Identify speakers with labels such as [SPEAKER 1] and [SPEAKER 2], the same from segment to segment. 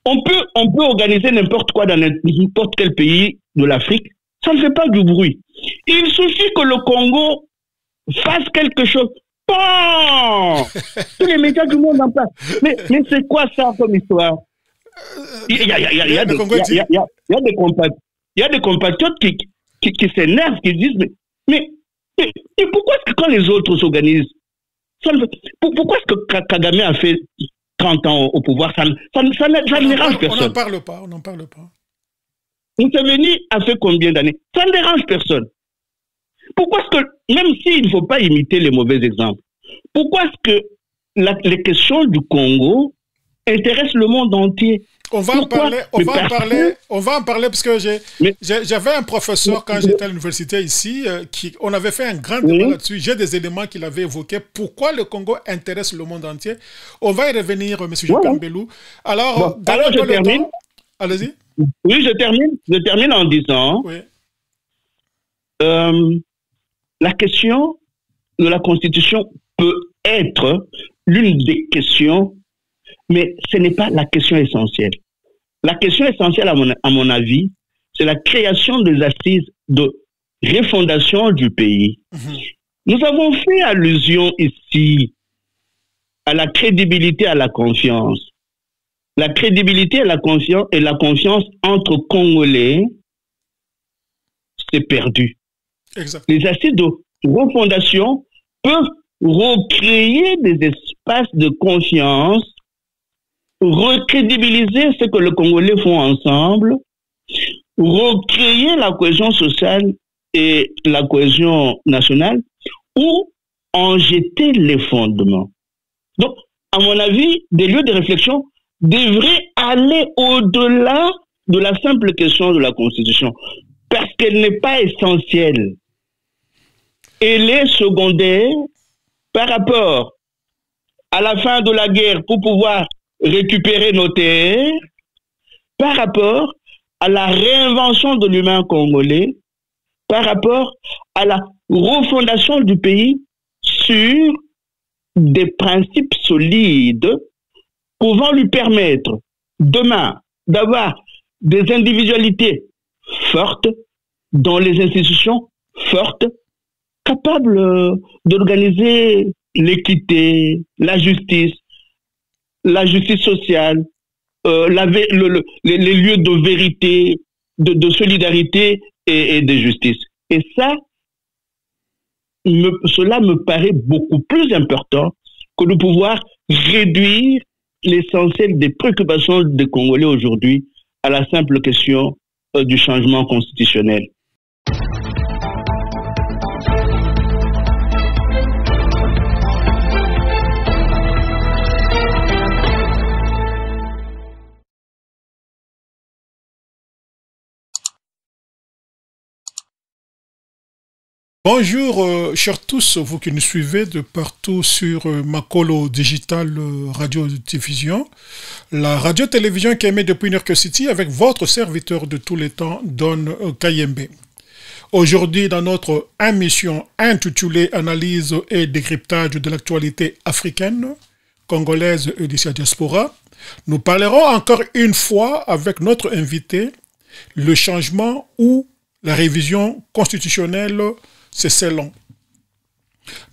[SPEAKER 1] On peut organiser n'importe quoi dans n'importe quel pays de l'Afrique. Ça ne fait pas du bruit. Il suffit que le Congo fasse quelque chose. Bon, tous les médias du monde en parlent. Mais c'est quoi ça comme histoire? Il y a des compatriotes qui s'énervent, qui disent mais pourquoi est-ce que quand les autres s'organisent, pourquoi est-ce que Kagame a fait 30 ans au pouvoir, ça ne dérange personne.
[SPEAKER 2] On n'en parle pas.
[SPEAKER 1] Museveni a fait combien d'années? Ça ne dérange personne. Pourquoi est-ce que, même s'il ne faut pas imiter les mauvais exemples, pourquoi est-ce que les questions du Congo intéressent le monde entier?
[SPEAKER 2] On va en parler parce que j'avais un professeur quand j'étais à l'université ici, on avait fait un grand débat là-dessus. J'ai des éléments qu'il avait évoqués. Pourquoi le Congo intéresse le monde entier? On va y revenir, M. Jean-Pierre Mbelou. Alors
[SPEAKER 1] je termine.
[SPEAKER 2] Allez-y.
[SPEAKER 1] Oui, je termine en disant la question de la Constitution peut être l'une des questions, mais ce n'est pas la question essentielle. La question essentielle, à mon avis, c'est la création des assises de refondation du pays. Nous avons fait allusion ici à la crédibilité, à la confiance. La crédibilité et la confiance entre Congolais, c'est perdu.
[SPEAKER 2] Exact.
[SPEAKER 1] Les assises de refondation peuvent recréer des espaces de confiance, recrédibiliser ce que les Congolais font ensemble, recréer la cohésion sociale et la cohésion nationale, ou en jeter les fondements. Donc, à mon avis, des lieux de réflexion devraient aller au-delà de la simple question de la Constitution, parce qu'elle n'est pas essentielle. Elle est secondaire par rapport à la fin de la guerre pour pouvoir récupérer nos terres, par rapport à la réinvention de l'humain congolais, par rapport à la refondation du pays sur des principes solides pouvant lui permettre demain d'avoir des individualités fortes dans les institutions fortes, capables d'organiser l'équité, la justice sociale, les lieux de vérité, de solidarité et de justice. Et ça, cela me paraît beaucoup plus important que de pouvoir réduire l'essentiel des préoccupations des Congolais aujourd'hui à la simple question du changement constitutionnel.
[SPEAKER 2] Bonjour, chers tous, vous qui nous suivez de partout sur Makolo Digital Radio-Diffusion, la radio-télévision qui émet depuis New York City avec votre serviteur de tous les temps, Don Kayembe. Aujourd'hui, dans notre émission intitulée « Analyse et décryptage de l'actualité africaine, congolaise et d'ici à diaspora », nous parlerons encore une fois avec notre invité le changement ou la révision constitutionnelle. C'est selon.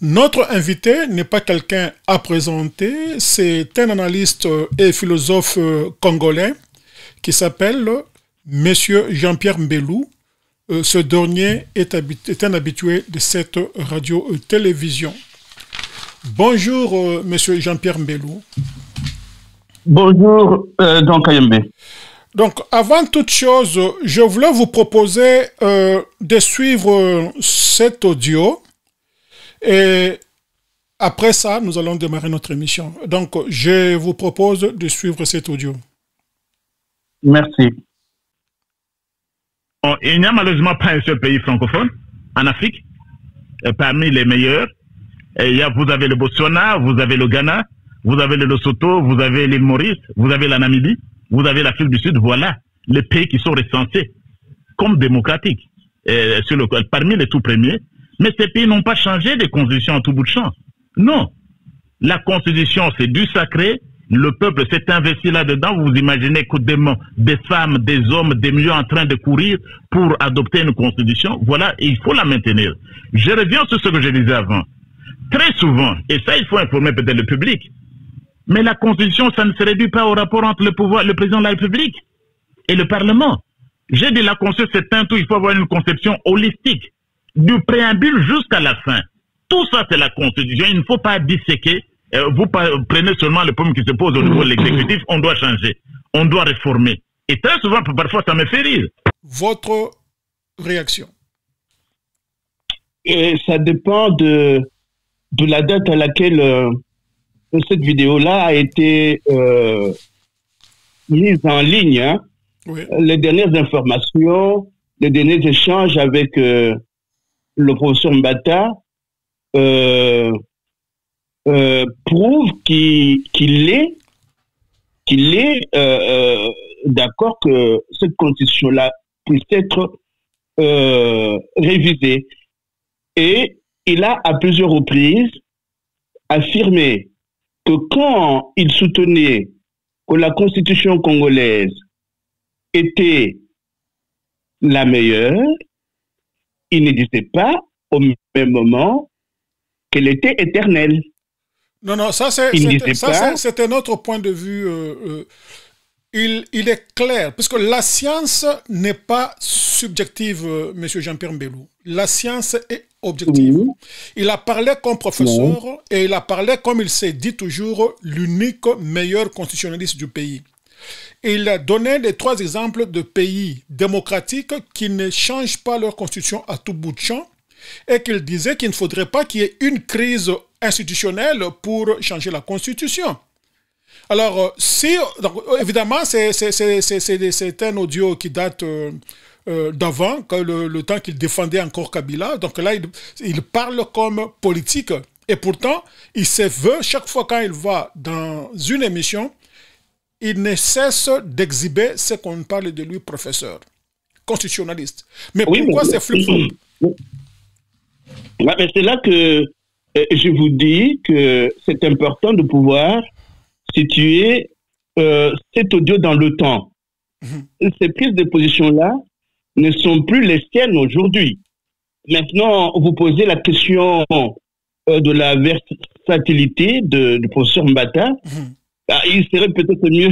[SPEAKER 2] Notre invité n'est pas quelqu'un à présenter, c'est un analyste et philosophe congolais qui s'appelle Monsieur Jean-Pierre Mbelou. Ce dernier est un habitué de cette radio-télévision. Bonjour, Monsieur Jean-Pierre Mbelou.
[SPEAKER 1] Bonjour, Don Kayembe.
[SPEAKER 2] Donc, avant toute chose, je voulais vous proposer de suivre cet audio et après ça, nous allons démarrer notre émission. Donc, je vous propose de suivre cet audio.
[SPEAKER 1] Merci.
[SPEAKER 3] Il n'y a malheureusement pas un seul pays francophone en Afrique, parmi les meilleurs. Vous avez le Botswana, vous avez le Ghana, vous avez le Lesotho, vous avez l'île Maurice, vous avez la Namibie. Vous avez l'Afrique du Sud, voilà les pays qui sont recensés comme démocratiques parmi les tout premiers. Mais ces pays n'ont pas changé de constitution à tout bout de champ. Non. La constitution, c'est du sacré Le peuple s'est investi là-dedans. Vous imaginez que des femmes, des hommes, des millions en train de courir pour adopter une constitution. Voilà, et il faut la maintenir. Je reviens sur ce que je disais avant. Très souvent, et ça il faut informer peut-être le public, mais la constitution, ça ne se réduit pas au rapport entre le président de la République et le Parlement. J'ai dit la constitution, c'est un tout, il faut avoir une conception holistique, du préambule jusqu'à la fin. Tout ça, c'est la constitution, il ne faut pas disséquer. Vous prenez seulement le problème qui se pose au niveau de l'exécutif, on doit changer, on doit réformer. Et très souvent, parfois, ça me fait rire.
[SPEAKER 2] Votre réaction?
[SPEAKER 1] Et ça dépend de la date à laquelle cette vidéo-là a été mise en ligne. Hein. Oui. Les dernières informations, les derniers échanges avec le professeur Mbata prouve qu'il est d'accord que cette constitution-là puisse être révisée. Et il a à plusieurs reprises affirmé que quand il soutenait que la constitution congolaise était la meilleure, il ne disait pas au même moment qu'elle était éternelle.
[SPEAKER 2] Non, non, ça c'est un autre point de vue. Il est clair, parce que la science n'est pas subjective, M. Jean-Pierre Mbelou. La science est objective. Oui. Il a parlé comme professeur et il a parlé, comme il s'est dit toujours, l'unique meilleur constitutionnaliste du pays. Il a donné les 3 exemples de pays démocratiques qui ne changent pas leur constitution à tout bout de champ et qu'il disait qu'il ne faudrait pas qu'il y ait une crise institutionnelle pour changer la constitution. Alors, donc, évidemment, c'est un audio qui date d'avant, le temps qu'il défendait encore Kabila. Donc là, il parle comme politique. Et pourtant, il se veut, chaque fois quand il va dans une émission, il ne cesse d'exhiber ce qu'on parle de lui, professeur, constitutionnaliste. Mais oui, pourquoi c'est flip-flop?
[SPEAKER 1] Ouais, c'est là que je vous dis que c'est important de pouvoir situer cet audio dans le temps. Ces prises de position-là ne sont plus les siennes aujourd'hui. Maintenant, vous posez la question de la versatilité du professeur Mbata. Il serait peut-être mieux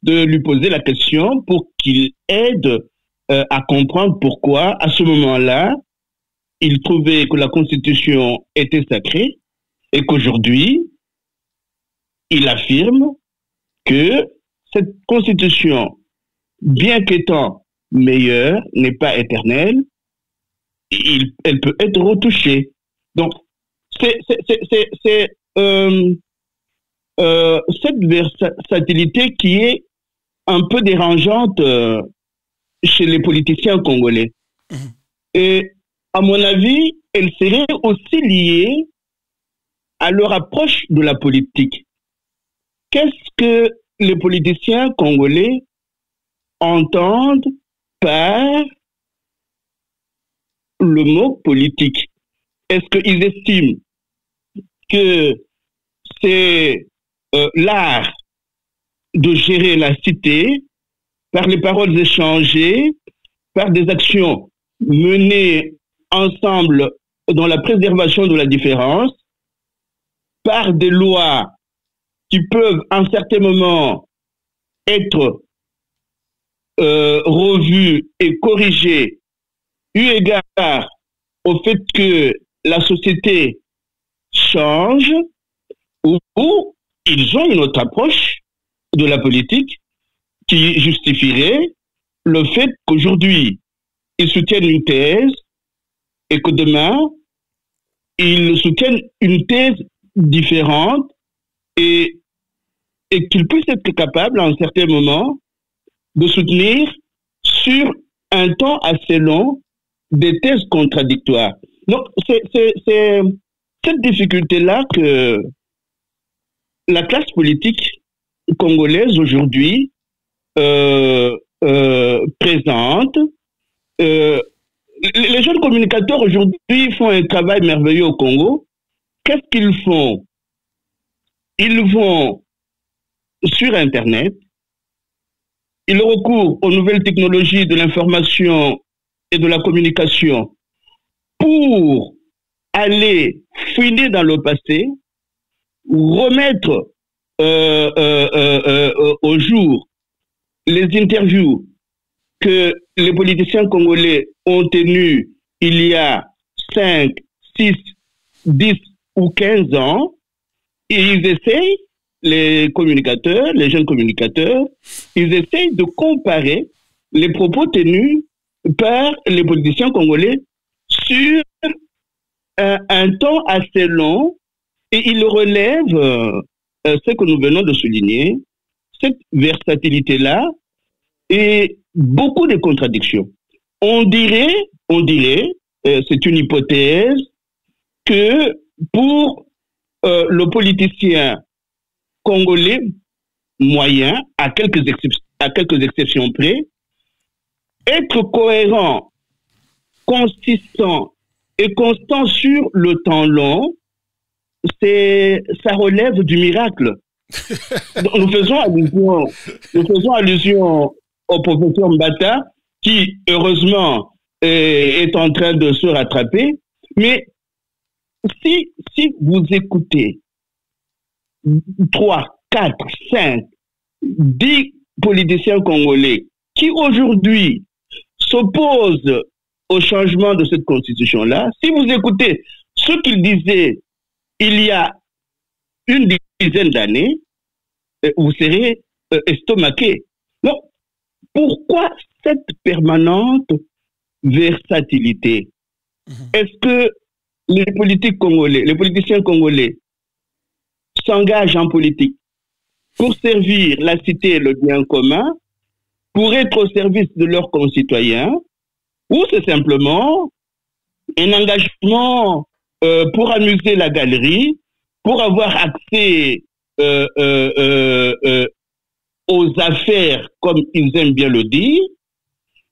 [SPEAKER 1] de lui poser la question pour qu'il aide à comprendre pourquoi, à ce moment-là, il trouvait que la Constitution était sacrée et qu'aujourd'hui, il affirme que cette Constitution, bien qu'étant meilleure, n'est pas éternelle, elle peut être retouchée. Donc, c'est cette versatilité qui est un peu dérangeante chez les politiciens congolais. Et à mon avis, elle serait aussi liée à leur approche de la politique. Qu'est-ce que les politiciens congolais entendent par le mot politique? Est-ce qu'ils estiment que c'est l'art de gérer la cité par les paroles échangées, par des actions menées ensemble dans la préservation de la différence, par des lois qui peuvent, à un certain moment, être revues et corrigées, eu égard au fait que la société change, ou ils ont une autre approche de la politique qui justifierait le fait qu'aujourd'hui, ils soutiennent une thèse et que demain, ils soutiennent une thèse différente et qu'ils puissent être capables, à un certain moment, de soutenir sur un temps assez long des thèses contradictoires. Donc, c'est cette difficulté-là que la classe politique congolaise aujourd'hui présente. Les jeunes communicateurs aujourd'hui font un travail merveilleux au Congo. Qu'est-ce qu'ils font? Ils vont sur Internet. Ils recourent aux nouvelles technologies de l'information et de la communication pour aller fouiner dans le passé, remettre au jour les interviews que les politiciens congolais ont tenues il y a 5, 6, 10 ou 15 ans, et ils essayent, les communicateurs, les jeunes communicateurs, ils essayent de comparer les propos tenus par les politiciens congolais sur un temps assez long, et ils relèvent ce que nous venons de souligner, cette versatilité-là, et beaucoup de contradictions. On dirait, c'est une hypothèse, que pour le politicien congolais moyen, à quelques exceptions près, être cohérent, consistant et constant sur le temps long, ça relève du miracle. Nous faisons allusion au professeur Mbata, qui, heureusement, est en train de se rattraper. Mais si vous écoutez 3, 4, 5, 10 politiciens congolais qui, aujourd'hui, s'opposent au changement de cette constitution-là, si vous écoutez ce qu'ils disaient il y a une dizaine d'années, vous serez estomaqué. Donc, pourquoi cette permanente versatilité? Est-ce que les politiciens congolais s'engagent en politique pour servir la cité et le bien commun, pour être au service de leurs concitoyens, ou c'est simplement un engagement pour amuser la galerie, pour avoir accès aux affaires, comme ils aiment bien le dire,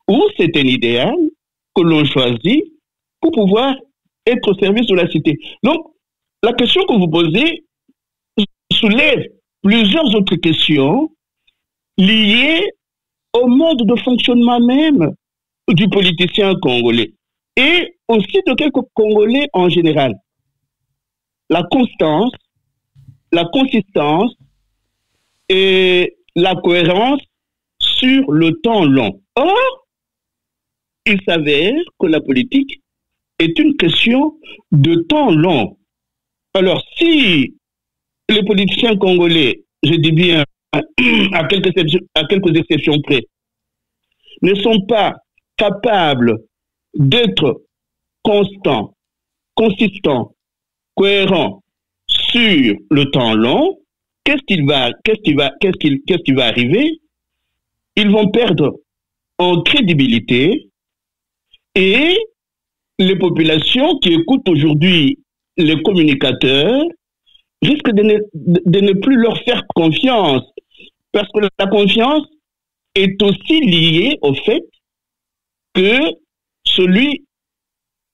[SPEAKER 1] ou c'est un idéal que l'on choisit pour pouvoir être au service de la cité. Donc, la question que vous posez soulève plusieurs autres questions liées au mode de fonctionnement même du politicien congolais et aussi de quelques Congolais en général. La constance, la consistance et la cohérence sur le temps long. Or, il s'avère que la politique est une question de temps long. Alors, si les politiciens congolais, je dis bien à quelques exceptions près, ne sont pas capables d'être constants, consistants, cohérents sur le temps long, qu'est-ce qui va arriver? Ils vont perdre en crédibilité et les populations qui écoutent aujourd'hui les communicateurs risquent de ne plus leur faire confiance, parce que la confiance est aussi liée au fait que celui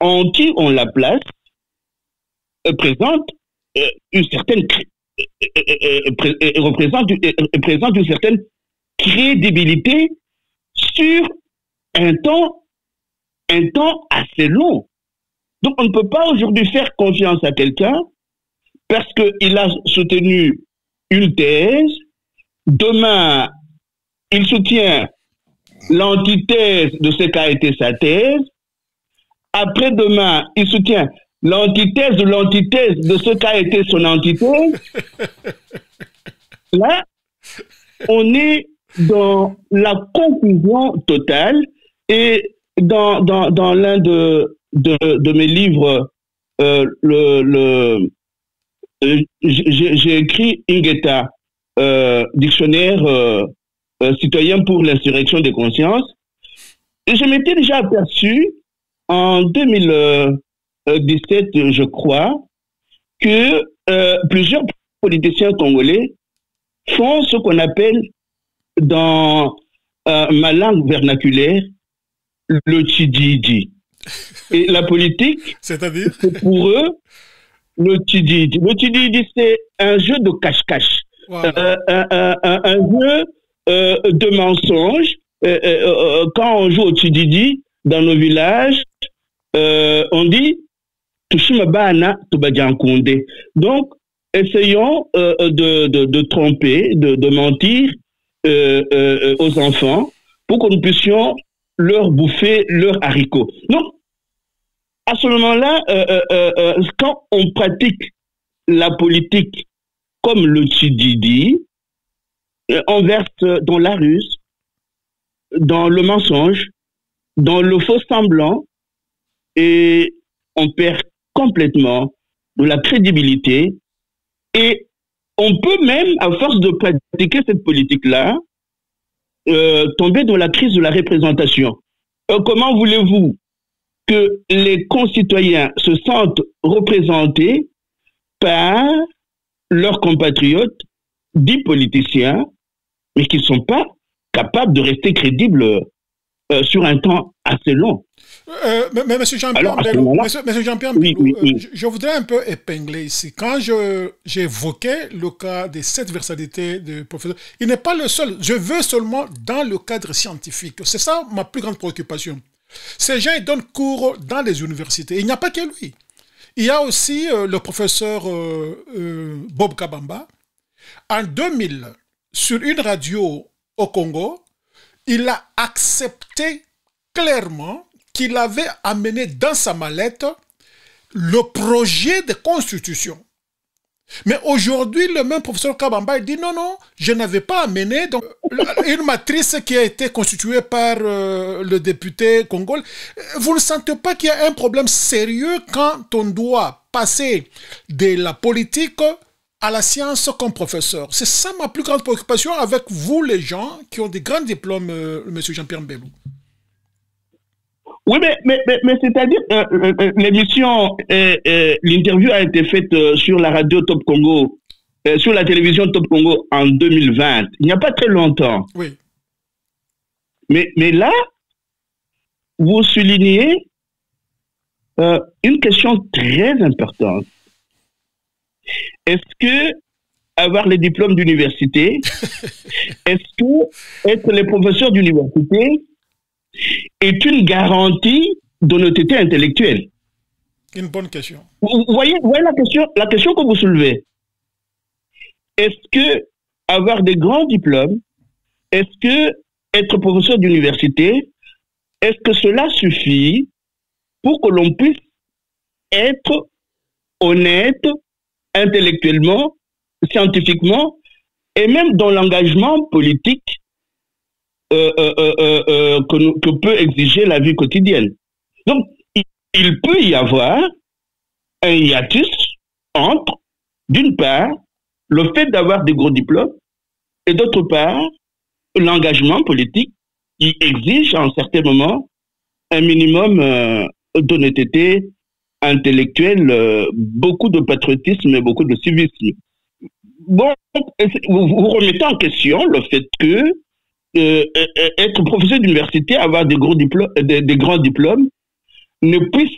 [SPEAKER 1] en qui on la place présente une certaine représente une certaine crédibilité sur un temps assez long. Donc on ne peut pas aujourd'hui faire confiance à quelqu'un parce qu'il a soutenu une thèse, demain il soutient l'antithèse de ce qu'a été sa thèse, après-demain il soutient l'antithèse de ce qu'a été son antithèse. Là, on est dans la confusion totale. Et dans l'un de mes livres, j'ai écrit Ingeta, dictionnaire citoyen pour l'insurrection des consciences. Et je m'étais déjà aperçu en 2017, je crois, que plusieurs politiciens congolais font ce qu'on appelle dans ma langue vernaculaire le tchidji. Et la politique,
[SPEAKER 2] c'est-à-dire,
[SPEAKER 1] c'est pour eux le tchidji. Le tchidji, c'est un jeu de cache-cache.
[SPEAKER 2] Voilà.
[SPEAKER 1] Un jeu de mensonges. Quand on joue au Tididi dans nos villages, on dit Tushimabana Tubajankunde. Donc, essayons de tromper, de mentir aux enfants pour que nous puissions leur bouffer leurs haricots. Donc, à ce moment-là, quand on pratique la politique comme le Tididi, on verse dans la ruse, dans le mensonge, dans le faux semblant, et on perd complètement de la crédibilité. Et on peut même, à force de pratiquer cette politique-là, tomber dans la crise de la représentation. Comment voulez-vous que les concitoyens se sentent représentés par leurs compatriotes, dits politiciens, mais qui ne sont pas capables de rester crédibles sur un temps assez long?
[SPEAKER 2] Mais M. Jean-Pierre
[SPEAKER 1] oui,
[SPEAKER 2] je voudrais un peu épingler ici. Quand j'évoquais le cas des 7 versalités de professeur, il n'est pas le seul. Je veux seulement dans le cadre scientifique. C'est ça ma plus grande préoccupation. Ces gens, ils donnent cours dans les universités. Il n'y a pas que lui. Il y a aussi le professeur Bob Kabamba. En 2000, sur une radio au Congo, il a accepté clairement qu'il avait amené dans sa mallette le projet de constitution. Mais aujourd'hui, le même professeur Kabamba dit non, je n'avais pas amené donc, une matrice qui a été constituée par le député congolais. Vous ne sentez pas qu'il y a un problème sérieux quand on doit passer de la politique à la science comme professeur? C'est ça ma plus grande préoccupation avec vous, les gens qui ont des grands diplômes, M. Jean-Pierre Mbelou.
[SPEAKER 1] Oui, mais c'est-à-dire, l'émission, l'interview a été faite sur la radio Top Congo, sur la télévision Top Congo en 2020. Il n'y a pas très longtemps.
[SPEAKER 2] Oui.
[SPEAKER 1] Mais là, vous soulignez une question très importante. Est-ce que avoir les diplômes d'université, est-ce que être les professeurs d'université est une garantie d'honnêteté intellectuelle?
[SPEAKER 2] Une bonne question.
[SPEAKER 1] Vous voyez la question que vous soulevez. Est-ce que avoir des grands diplômes, est-ce que être professeur d'université, est-ce que cela suffit pour que l'on puisse être honnête intellectuellement, scientifiquement, et même dans l'engagement politique que peut exiger la vie quotidienne? Donc, il peut y avoir un hiatus entre, d'une part, le fait d'avoir des gros diplômes, et d'autre part, l'engagement politique qui exige en certains moments un minimum d'honnêteté intellectuelle, beaucoup de patriotisme et beaucoup de civisme. Bon, vous remettez en question le fait que être professeur d'université, avoir des grands diplômes, ne puisse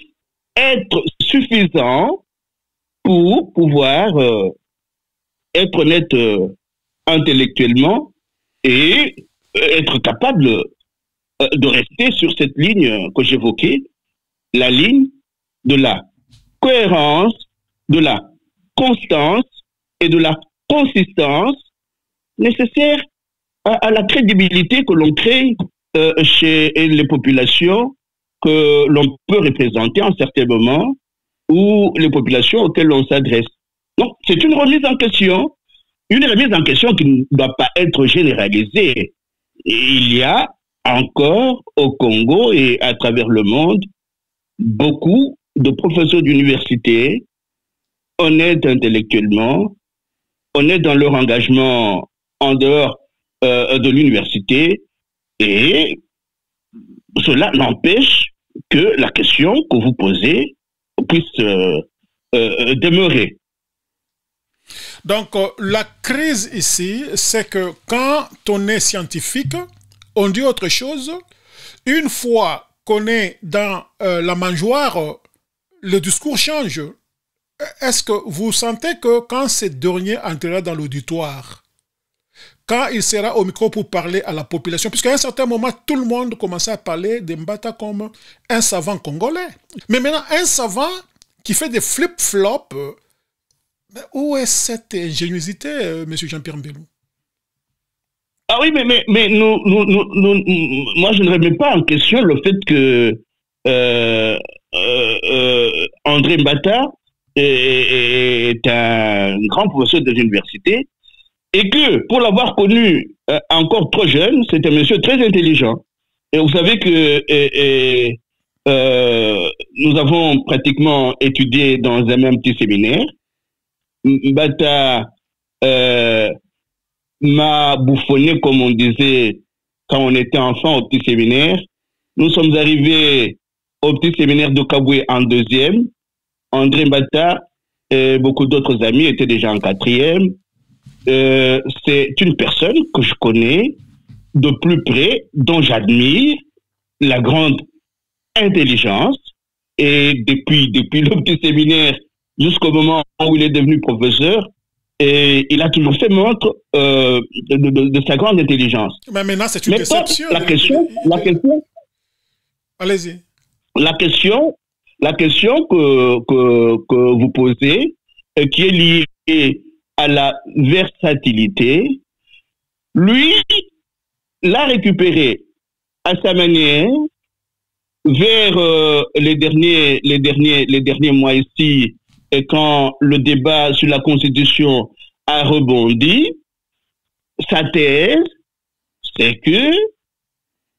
[SPEAKER 1] être suffisant pour pouvoir être honnête intellectuellement et être capable de rester sur cette ligne que j'évoquais, la ligne de la cohérence, de la constance et de la consistance nécessaire à la crédibilité que l'on crée chez les populations que l'on peut représenter en certains moments ou les populations auxquelles l'on s'adresse. Donc, c'est une remise en question qui ne doit pas être généralisée. Et il y a encore au Congo et à travers le monde beaucoup de professeurs d'université honnêtes intellectuellement, honnêtes dans leur engagement en dehors de l'université, et cela n'empêche que la question que vous posez puisse demeurer.
[SPEAKER 2] Donc, la crise ici, c'est que quand on est scientifique, on dit autre chose. Une fois qu'on est dans la mangeoire, le discours change. Est-ce que vous sentez que quand ces derniers entrera dans l'auditoire, quand il sera au micro pour parler à la population. Puisqu'à un certain moment, tout le monde commençait à parler de Mbata comme un savant congolais. Mais maintenant, un savant qui fait des flip-flops, où est cette ingéniosité, M. Jean-Pierre Mbelou?
[SPEAKER 1] Ah oui, mais moi, je ne remets pas en question le fait que André Mbata est un grand professeur de l'université et que, pour l'avoir connu encore trop jeune, c'est un monsieur très intelligent. Et vous savez que nous avons pratiquement étudié dans un même petit séminaire. Mbata m'a bouffonné, comme on disait quand on était enfant au petit séminaire. Nous sommes arrivés au petit séminaire de Kaboué en 2e. André Mbata et beaucoup d'autres amis étaient déjà en 4e. C'est une personne que je connais de plus près, dont j'admire la grande intelligence. Et depuis le petit séminaire jusqu'au moment où il est devenu professeur, et il a toujours fait montre de sa grande intelligence.
[SPEAKER 2] Mais maintenant, c'est une déception.
[SPEAKER 1] La question.
[SPEAKER 2] Allez-y.
[SPEAKER 1] La question que vous posez, qui est liée à la versatilité, lui l'a récupéré à sa manière vers les derniers mois ici, et quand le débat sur la Constitution a rebondi. Sa thèse, c'est que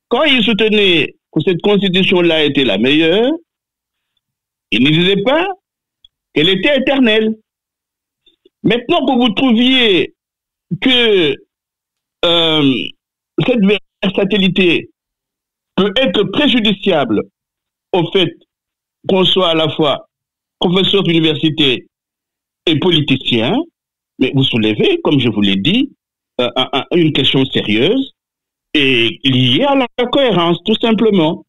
[SPEAKER 1] quand il soutenait que cette Constitution-là était la meilleure, il ne disait pas qu'elle était éternelle. Maintenant que vous trouviez que cette versatilité peut être préjudiciable au fait qu'on soit à la fois professeur d'université et politicien, mais vous soulevez, comme je vous l'ai dit, une question sérieuse et liée à la cohérence, tout simplement.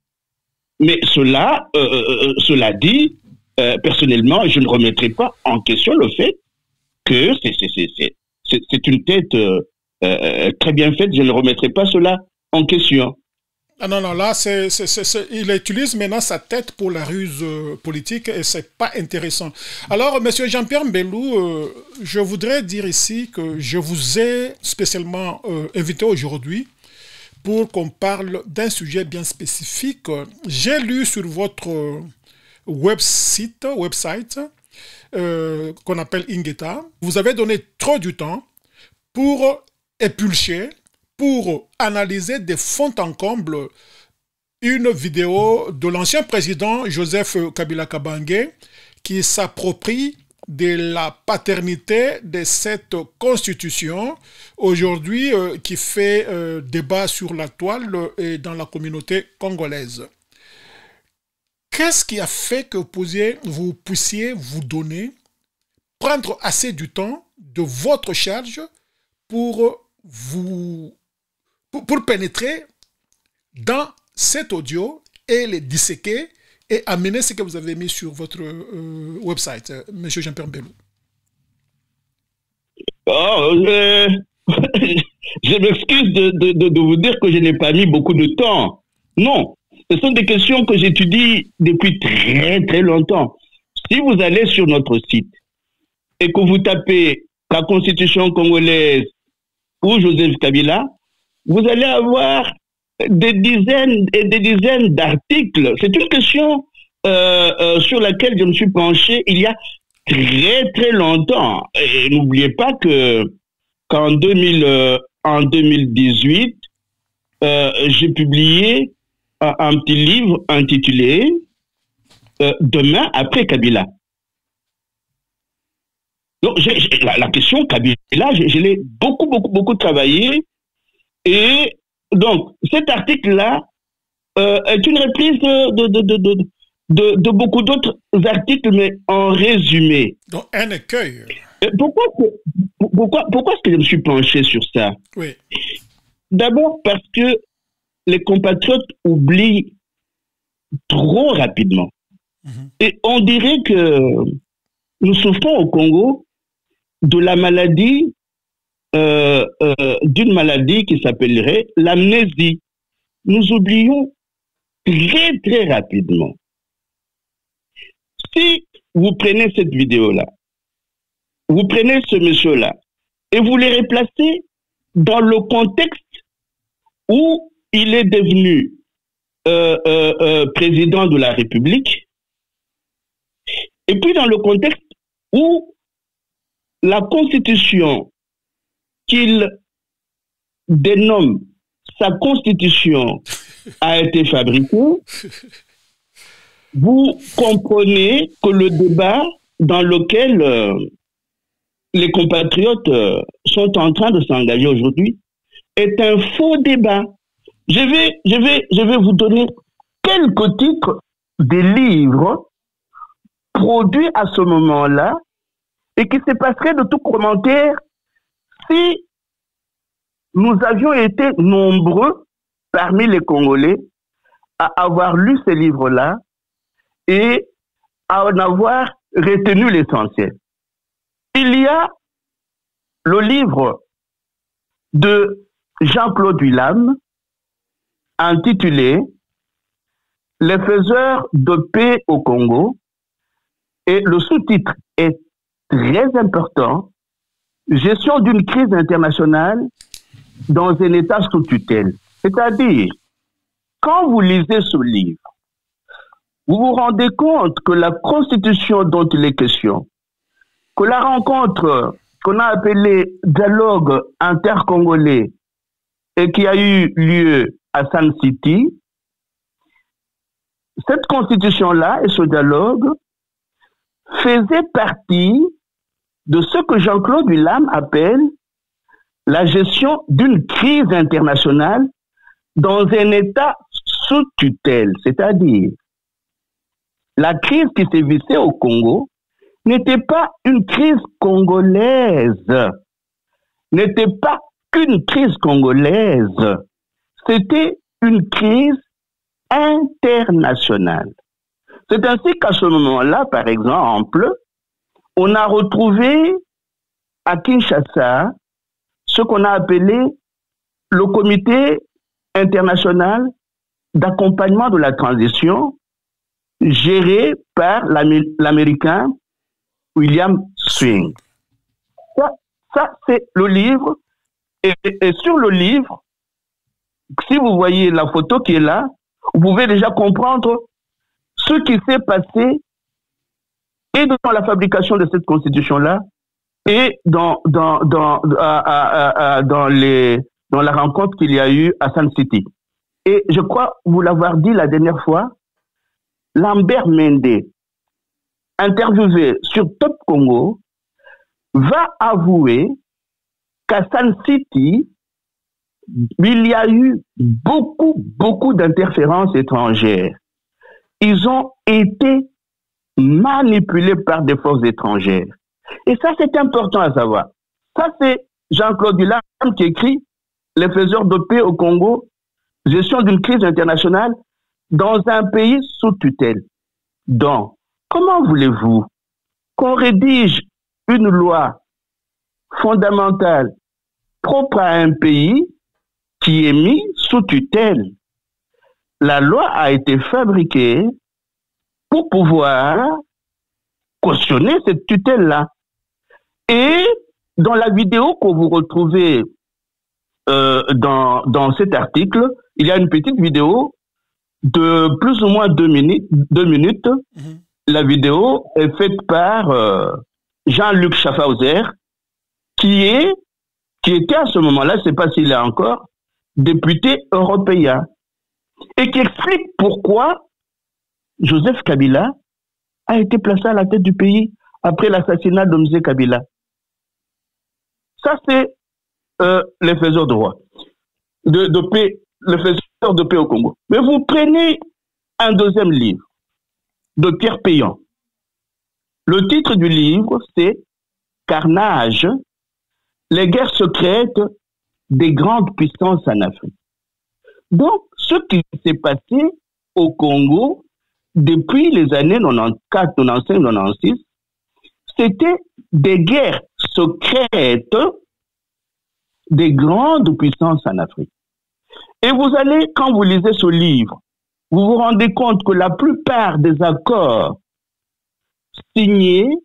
[SPEAKER 1] Mais cela dit, personnellement, je ne remettrai pas en question le fait que c'est une tête très bien faite. Je ne remettrai pas cela en question.
[SPEAKER 2] Ah non, là, il utilise maintenant sa tête pour la ruse politique et c'est pas intéressant. Alors, monsieur Jean-Pierre Mbelou, je voudrais dire ici que je vous ai spécialement invité aujourd'hui pour qu'on parle d'un sujet bien spécifique. J'ai lu sur votre website qu'on appelle Ingeta, vous avez donné trop du temps pour épulcher, pour analyser de fond en comble une vidéo de l'ancien président Joseph Kabila Kabange qui s'approprie de la paternité de cette constitution aujourd'hui qui fait débat sur la toile et dans la communauté congolaise. Qu'est-ce qui a fait que vous puissiez vous donner, prendre assez du temps de votre charge pour pénétrer dans cet audio et les disséquer et amener ce que vous avez mis sur votre website, M. Jean-Pierre Mbelou?
[SPEAKER 1] Je m'excuse de vous dire que je n'ai pas mis beaucoup de temps. Non, ce sont des questions que j'étudie depuis très très longtemps. Si vous allez sur notre site et que vous tapez la Constitution congolaise ou Joseph Kabila, vous allez avoir des dizaines et des dizaines d'articles. C'est une question sur laquelle je me suis penché il y a très très longtemps. Et n'oubliez pas qu'en 2018, j'ai publié un petit livre intitulé Demain après Kabila. Donc, la question Kabila, je l'ai beaucoup travaillé. Et donc, cet article-là est une reprise de beaucoup d'autres articles, mais en résumé.
[SPEAKER 2] Donc, un écueil.
[SPEAKER 1] Pourquoi est-ce que je me suis penché sur ça?
[SPEAKER 2] Oui.
[SPEAKER 1] D'abord parce que les compatriotes oublient trop rapidement. Et on dirait que nous souffrons au Congo de la maladie d'une maladie qui s'appellerait l'amnésie. Nous oublions très, très rapidement. Si vous prenez cette vidéo-là, vous prenez ce monsieur-là, et vous les replacez dans le contexte où il est devenu président de la République, et puis dans le contexte où la Constitution qu'il dénomme sa Constitution a été fabriquée, vous comprenez que le débat dans lequel les compatriotes sont en train de s'engager aujourd'hui est un faux débat. Je vais vous donner quelques titres des livres produits à ce moment-là et qui se passeraient de tout commentaire si nous avions été nombreux parmi les Congolais à avoir lu ces livres-là et à en avoir retenu l'essentiel. Il y a le livre de Jean-Claude Willam intitulé « Les faiseurs de paix au Congo » et le sous-titre est très important, « Gestion d'une crise internationale dans un État sous tutelle ». C'est-à-dire, quand vous lisez ce livre, vous vous rendez compte que la constitution dont il est question, que la rencontre qu'on a appelée dialogue intercongolais et qui a eu lieu à Sun City, cette constitution-là et ce dialogue faisaient partie de ce que Jean-Claude Willam appelle la gestion d'une crise internationale dans un État sous tutelle, c'est-à-dire la crise qui sévissait au Congo n'était pas une crise congolaise, n'était pas qu'une crise congolaise, c'était une crise internationale. C'est ainsi qu'à ce moment-là, par exemple, on a retrouvé à Kinshasa ce qu'on a appelé le Comité international d'accompagnement de la transition, géré par l'Américain William Swing. Ça c'est le livre. Et sur le livre, si vous voyez la photo qui est là, vous pouvez déjà comprendre ce qui s'est passé et dans la fabrication de cette constitution-là et dans la rencontre qu'il y a eu à Sun City. Et je crois vous l'avoir dit la dernière fois, Lambert Mende, interviewé sur Top Congo, va avouer qu'à Sun City, il y a eu beaucoup d'interférences étrangères. Ils ont été manipulés par des forces étrangères. Et ça, c'est important à savoir. Ça, c'est Jean-Claude Willam qui écrit « Les faiseurs de paix au Congo, gestion d'une crise internationale dans un pays sous tutelle ». Donc, comment voulez-vous qu'on rédige une loi fondamentale propre à un pays qui est mis sous tutelle? La loi a été fabriquée pour pouvoir cautionner cette tutelle-là. Et dans la vidéo que vous retrouvez dans cet article, il y a une petite vidéo de plus ou moins 2 minutes. Mm-hmm. La vidéo est faite par Jean-Luc Schaffhauser, qui était à ce moment-là, je ne sais pas s'il est encore, député européen, et qui explique pourquoi Joseph Kabila a été placé à la tête du pays après l'assassinat de M. Kabila. Ça, c'est les faiseurs de roi, de paix, les faiseurs de paix au Congo. Mais vous prenez un deuxième livre de Pierre Péan. Le titre du livre, c'est Carnage, les guerres secrètes des grandes puissances en Afrique. Donc, ce qui s'est passé au Congo depuis les années 94, 95, 96, c'était des guerres secrètes des grandes puissances en Afrique. Et vous allez, quand vous lisez ce livre, vous vous rendez compte que la plupart des accords signés,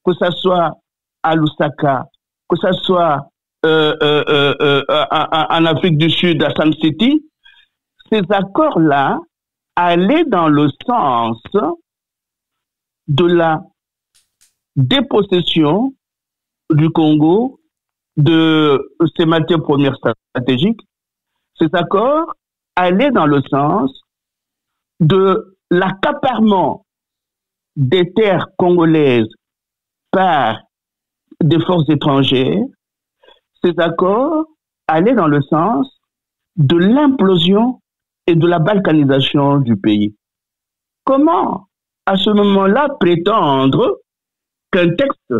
[SPEAKER 1] que ce soit à Lusaka, que ce soit en Afrique du Sud, à Sun City, ces accords-là allaient dans le sens de la dépossession du Congo de ses matières premières stratégiques. Ces accords allaient dans le sens de l'accaparement des terres congolaises par des forces étrangères. Ces accords allaient dans le sens de l'implosion et de la balkanisation du pays. Comment, à ce moment-là, prétendre qu'un texte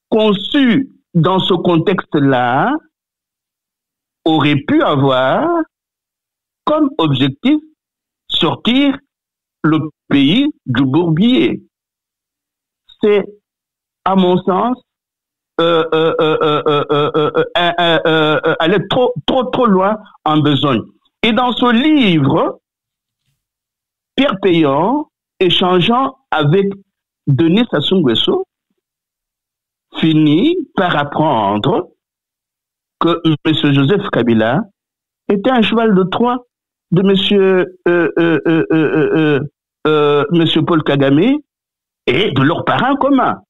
[SPEAKER 1] conçu dans ce contexte-là aurait pu avoir comme objectif sortir le pays du bourbier? C'est, à mon sens, aller trop loin en besogne. Et dans ce livre, Pierre Péan, échangeant avec Denis Sassou Nguesso, finit par apprendre que M. Joseph Kabila était un cheval de Troie de M. Paul Kagame et de leurs parents communs.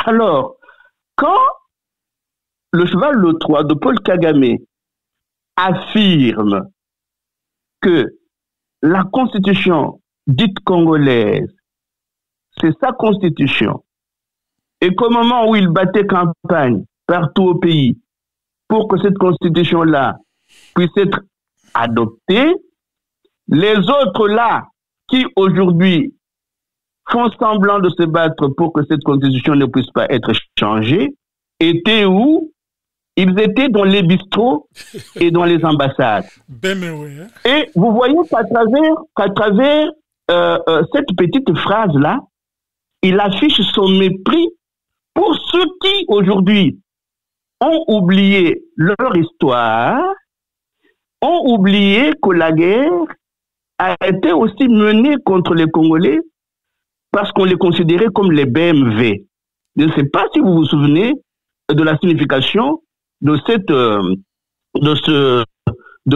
[SPEAKER 1] Alors, quand le cheval de Troie de Paul Kagame affirme que la constitution dite congolaise, c'est sa constitution, et qu'au moment où il battait campagne partout au pays pour que cette constitution-là puisse être adoptée, les autres là qui aujourd'hui font semblant de se battre pour que cette constitution ne puisse pas être changée, étaient où? Ils étaient dans les bistrots et dans les ambassades. Et vous voyez qu'à travers cette petite phrase-là, il affiche son mépris pour ceux qui, aujourd'hui, ont oublié leur histoire, ont oublié que la guerre a été aussi menée contre les Congolais parce qu'on les considérait comme les BMV. Je ne sais pas si vous vous souvenez de la signification de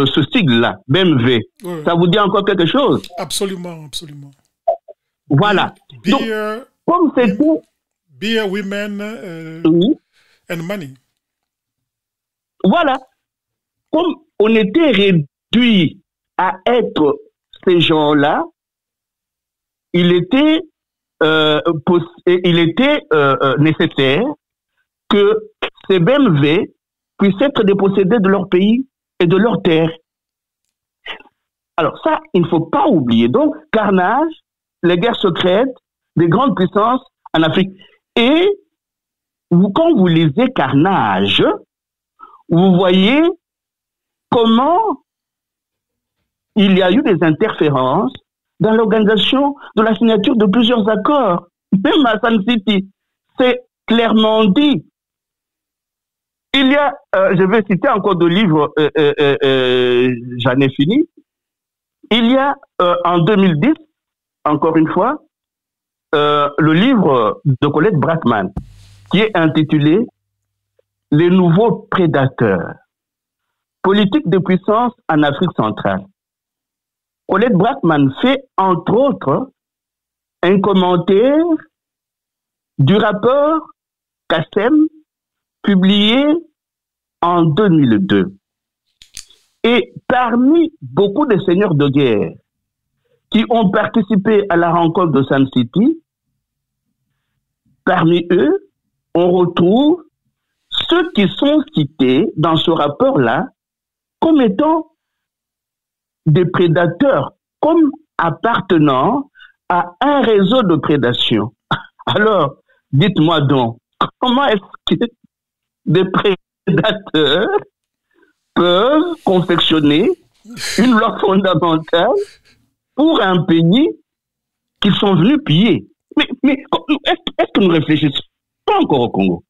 [SPEAKER 1] ce sigle-là, BMV. Oui. Ça vous dit encore quelque chose?
[SPEAKER 2] Absolument, absolument.
[SPEAKER 1] Voilà. Donc, comme c'était...
[SPEAKER 2] Beer, women and money.
[SPEAKER 1] Voilà. Comme on était réduit à être ces gens-là, il était nécessaire que ces BMV puissent être dépossédés de leur pays et de leurs terres. Alors ça, il ne faut pas oublier. Donc, carnage, les guerres secrètes, des grandes puissances en Afrique. Et quand vous lisez Carnage, vous voyez comment il y a eu des interférences dans l'organisation de la signature de plusieurs accords. Même à Sun City, c'est clairement dit. Il y a, je vais citer encore deux livres, j'en ai fini. Il y a en 2010, encore une fois, le livre de Colette Brackman, qui est intitulé « Les nouveaux prédateurs. Politique de puissance en Afrique centrale ». Colette Brackman fait, entre autres, un commentaire du rapport Kassem, publié en 2002. Et parmi beaucoup de seigneurs de guerre qui ont participé à la rencontre de Sun City, parmi eux, on retrouve ceux qui sont cités dans ce rapport-là comme étant des prédateurs, comme appartenant à un réseau de prédation. Alors, dites-moi donc, comment est-ce que des prédateurs peuvent confectionner une loi fondamentale pour un pays qu'ils sont venus piller? Mais est-ce que nous réfléchissons pas encore au Congo?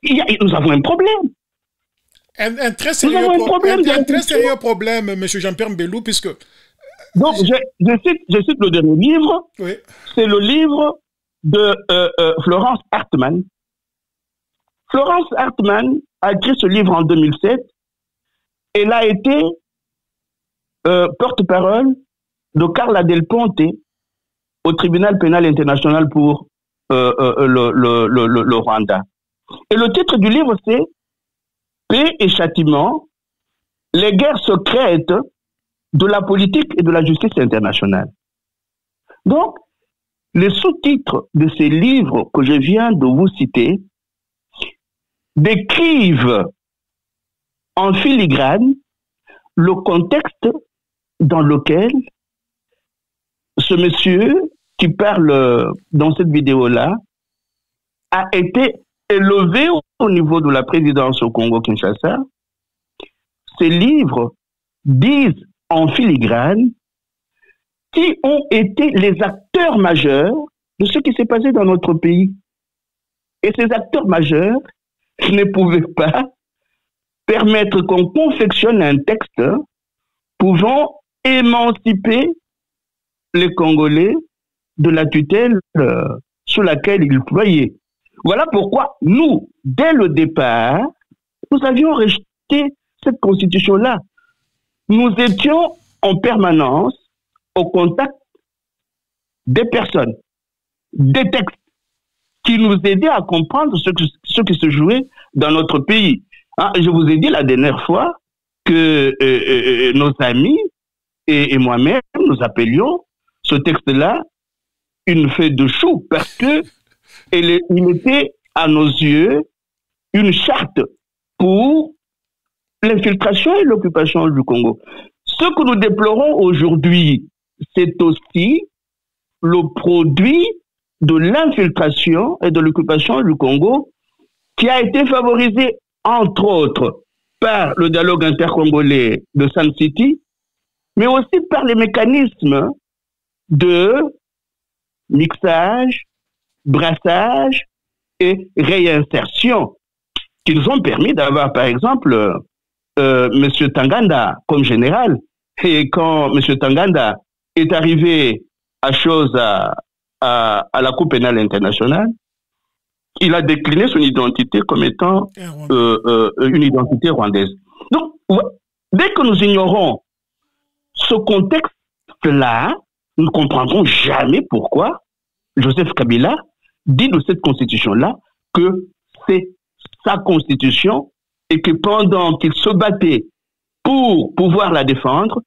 [SPEAKER 1] Nous avons un problème.
[SPEAKER 2] Un très sérieux problème, M. Jean-Pierre Mbelou, puisque...
[SPEAKER 1] Donc, je cite le dernier livre.
[SPEAKER 2] Oui.
[SPEAKER 1] C'est le livre de Florence Hartmann. Florence Hartmann a écrit ce livre en 2007. Elle a été porte-parole de Carla Del Ponte au tribunal pénal international pour le Rwanda. Et le titre du livre, c'est Paix et châtiment, les guerres secrètes de la politique et de la justice internationale. Donc, les sous-titres de ces livres que je viens de vous citer décrivent en filigrane le contexte dans lequel ce monsieur qui parle dans cette vidéo-là a été élevé au niveau de la présidence au Congo-Kinshasa. Ces livres disent en filigrane qui ont été les acteurs majeurs de ce qui s'est passé dans notre pays. Et ces acteurs majeurs ne pouvaient pas permettre qu'on confectionne un texte pouvant émanciper les Congolais de la tutelle sous laquelle ils voyaient. Voilà pourquoi nous, dès le départ, nous avions rejeté cette constitution-là. Nous étions en permanence au contact des personnes, des textes qui nous aidaient à comprendre ce qui se jouait dans notre pays. Hein, je vous ai dit la dernière fois que nos amis et moi-même, nous appelions ce texte-là une feuille de chou parce que il était à nos yeux une charte pour l'infiltration et l'occupation du Congo. Ce que nous déplorons aujourd'hui, c'est aussi le produit de l'infiltration et de l'occupation du Congo qui a été favorisé, entre autres, par le dialogue intercongolais de Sun City, mais aussi par les mécanismes de mixage, brassage et réinsertion qui nous ont permis d'avoir, par exemple, M. Tanganda comme général. Et quand M. Tanganda est arrivé à la Cour pénale internationale, il a décliné son identité comme étant une identité rwandaise. Donc, dès que nous ignorons ce contexte-là, nous ne comprendrons jamais pourquoi Joseph Kabila dit de cette constitution-là que c'est sa constitution et que pendant qu'il se battait pour pouvoir la défendre,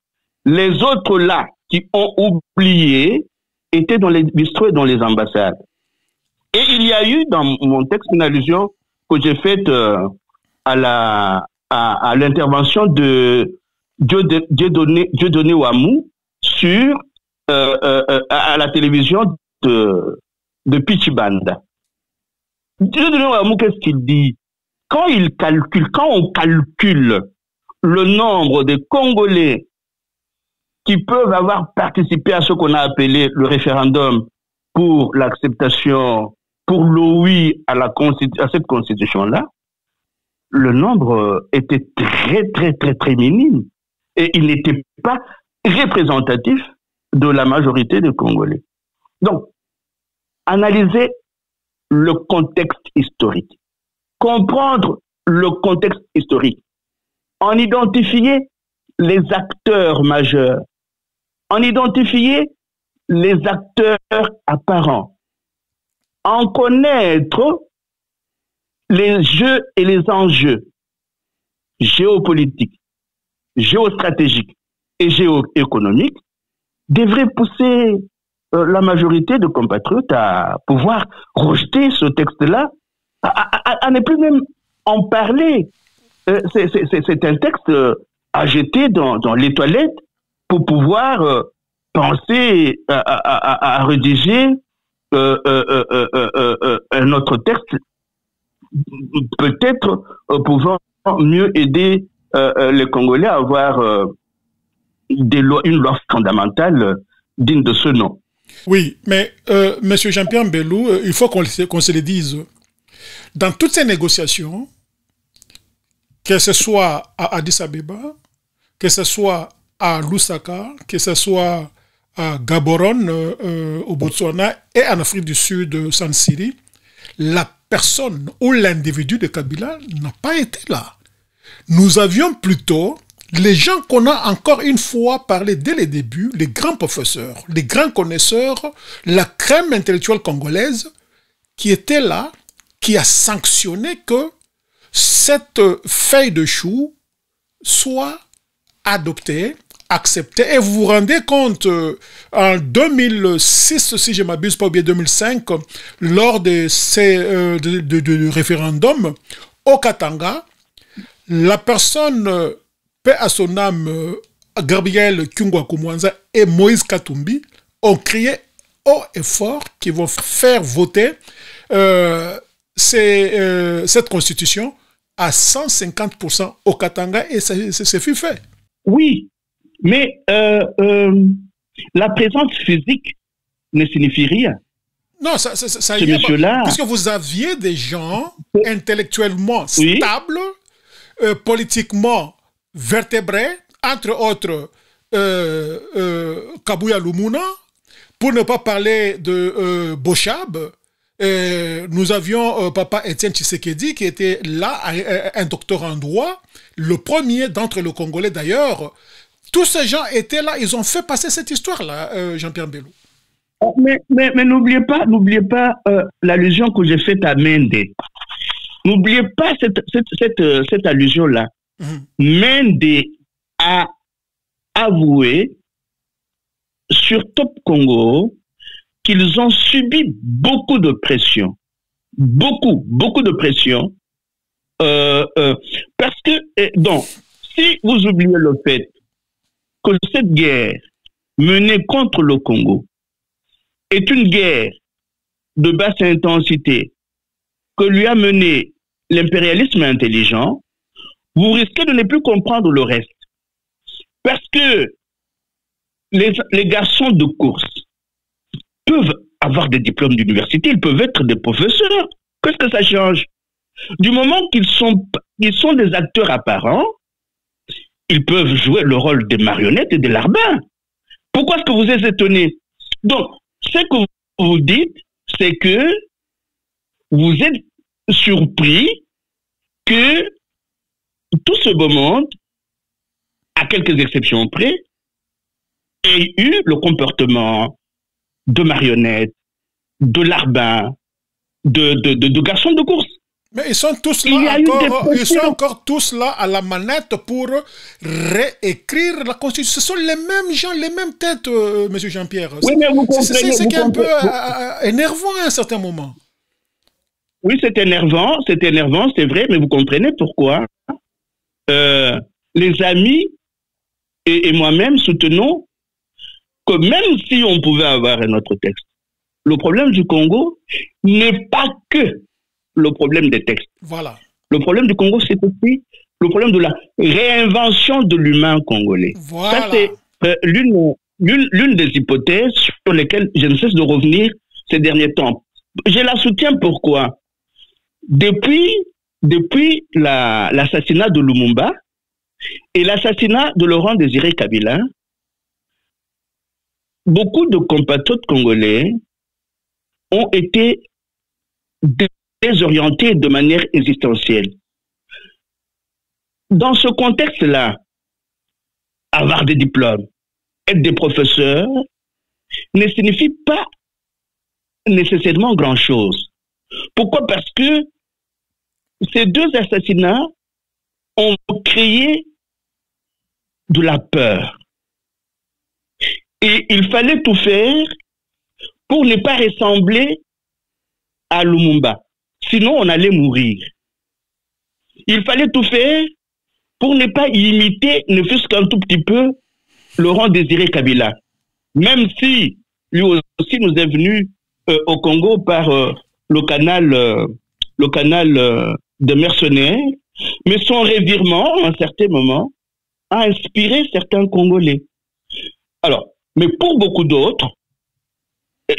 [SPEAKER 1] les autres là qui ont oublié étaient dans les bistrots et dans les ambassades. Et il y a eu dans mon texte une allusion que j'ai faite à l'intervention de Dieudonné Ouamou sur à la télévision de Pichibanda. Dieudonné Ouamou, qu'est-ce qu'il dit? Quand on calcule le nombre de Congolais qui peuvent avoir participé à ce qu'on a appelé le référendum pour l'acceptation, pour le oui à cette constitution-là, le nombre était très, très, très, très minime. Et il n'était pas représentatif de la majorité des Congolais. Donc, analyser le contexte historique, comprendre le contexte historique, en identifier les acteurs majeurs, en identifier les acteurs apparents, en connaître les jeux et les enjeux géopolitiques, géostratégiques et géoéconomiques, devrait pousser la majorité de compatriotes à pouvoir rejeter ce texte-là, à ne plus même en parler. C'est un texte à jeter dans les toilettes pour pouvoir penser à rédiger un autre texte, peut-être pouvant mieux aider les Congolais à avoir une loi fondamentale digne de ce nom.
[SPEAKER 2] Oui, mais M. Jean-Pierre Mbelou, il faut qu'on se le dise. Dans toutes ces négociations, que ce soit à Addis Abeba, que ce soit à Lusaka, que ce soit à Gaborone, au Botswana, et en Afrique du Sud, San Siri, la personne ou l'individu de Kabila n'a pas été là. Nous avions plutôt les gens qu'on a encore une fois parlé dès le début, les grands professeurs, les grands connaisseurs, la crème intellectuelle congolaise qui était là, qui a sanctionné que cette feuille de chou soit adoptée, acceptée. Et vous vous rendez compte, en 2006, si je ne m'abuse pas, ou bien 2005, lors de ces de référendum au Katanga, la personne, paix à son âme, Gabriel Kyungwa-Kumwanza et Moïse Katumbi ont crié haut et fort qu'ils vont faire voter cette constitution à 150% au Katanga, et c'est fut fait.
[SPEAKER 1] Oui, mais la présence physique ne signifie rien.
[SPEAKER 2] Non, ça y est, puisque vous aviez des gens intellectuellement stables, politiquement vertébrés, entre autres Kabuya Lumuna, pour ne pas parler de Bochab. Nous avions papa Étienne Tshisekedi qui était là, un docteur en droit, le premier d'entre les Congolais d'ailleurs. Tous ces gens étaient là, ils ont fait passer cette histoire-là, Jean-Pierre Mbelou.
[SPEAKER 1] Mais n'oubliez pas l'allusion que j'ai faite à Mende. N'oubliez pas cette allusion-là. Mende a avoué sur Top Congo qu'ils ont subi beaucoup de pression. Beaucoup de pression. Parce que, donc, si vous oubliez le fait que cette guerre menée contre le Congo est une guerre de basse intensité que lui a mené l'impérialisme intelligent, vous risquez de ne plus comprendre le reste. Parce que les garçons de course peuvent avoir des diplômes d'université, ils peuvent être des professeurs. Qu'est-ce que ça change? Du moment qu'ils sont des acteurs apparents, ils peuvent jouer le rôle des marionnettes et des larbins. Pourquoi est-ce que vous êtes étonné? Donc, ce que vous dites, c'est que vous êtes surpris que tout ce beau monde, à quelques exceptions près, ait eu le comportement de marionnettes, de larbins, de garçons de course.
[SPEAKER 2] Mais ils sont tous là encore, ils sont encore tous là à la manette pour réécrire la Constitution. Ce sont les mêmes gens, les mêmes têtes, Monsieur Jean-Pierre.
[SPEAKER 1] Oui, mais vous comprenez.
[SPEAKER 2] C'est un peu énervant à un certain moment.
[SPEAKER 1] Oui, c'est énervant, c'est vrai, mais vous comprenez pourquoi les amis et moi-même soutenons que même si on pouvait avoir un autre texte, le problème du Congo n'est pas que le problème des textes.
[SPEAKER 2] Voilà.
[SPEAKER 1] Le problème du Congo, c'est aussi le problème de la réinvention de l'humain congolais.
[SPEAKER 2] Voilà.
[SPEAKER 1] Ça, c'est l'une des hypothèses sur lesquelles je ne cesse de revenir ces derniers temps. Je la soutiens pourquoi? Depuis l'assassinat de Lumumba et l'assassinat de Laurent Désiré Kabila, beaucoup de compatriotes congolais ont été désorientés de manière existentielle. Dans ce contexte-là, avoir des diplômes, être des professeurs, ne signifie pas nécessairement grand-chose. Pourquoi? Parce que ces deux assassinats ont créé de la peur. Et il fallait tout faire pour ne pas ressembler à Lumumba. Sinon, on allait mourir. Il fallait tout faire pour ne pas imiter, ne fût-ce qu'un tout petit peu, Laurent Désiré Kabila. Même si lui aussi nous est venu au Congo par le canal de mercenaires, mais son revirement, à un certain moment, a inspiré certains Congolais. Alors, mais pour beaucoup d'autres,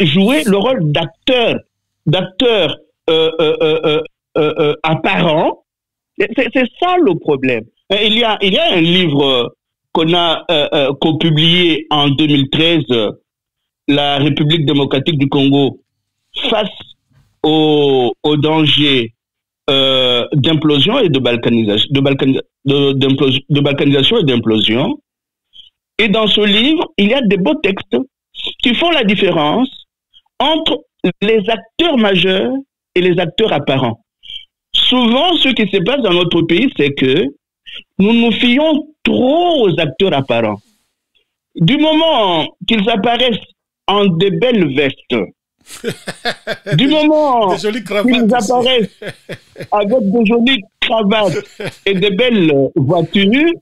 [SPEAKER 1] jouer le rôle d'acteur apparent. C'est ça le problème. Il y a un livre qu'on a co-publié en 2013, La République démocratique du Congo face au danger d'implosion et de balkanisation, de balkanisation et d'implosion. Et dans ce livre, il y a des beaux textes qui font la différence entre les acteurs majeurs et les acteurs apparents. Souvent, ce qui se passe dans notre pays, c'est que nous nous fions trop aux acteurs apparents. Du moment qu'ils apparaissent en de belles vestes, du moment qu'ils apparaissent avec de jolies cravates et de belles voitures,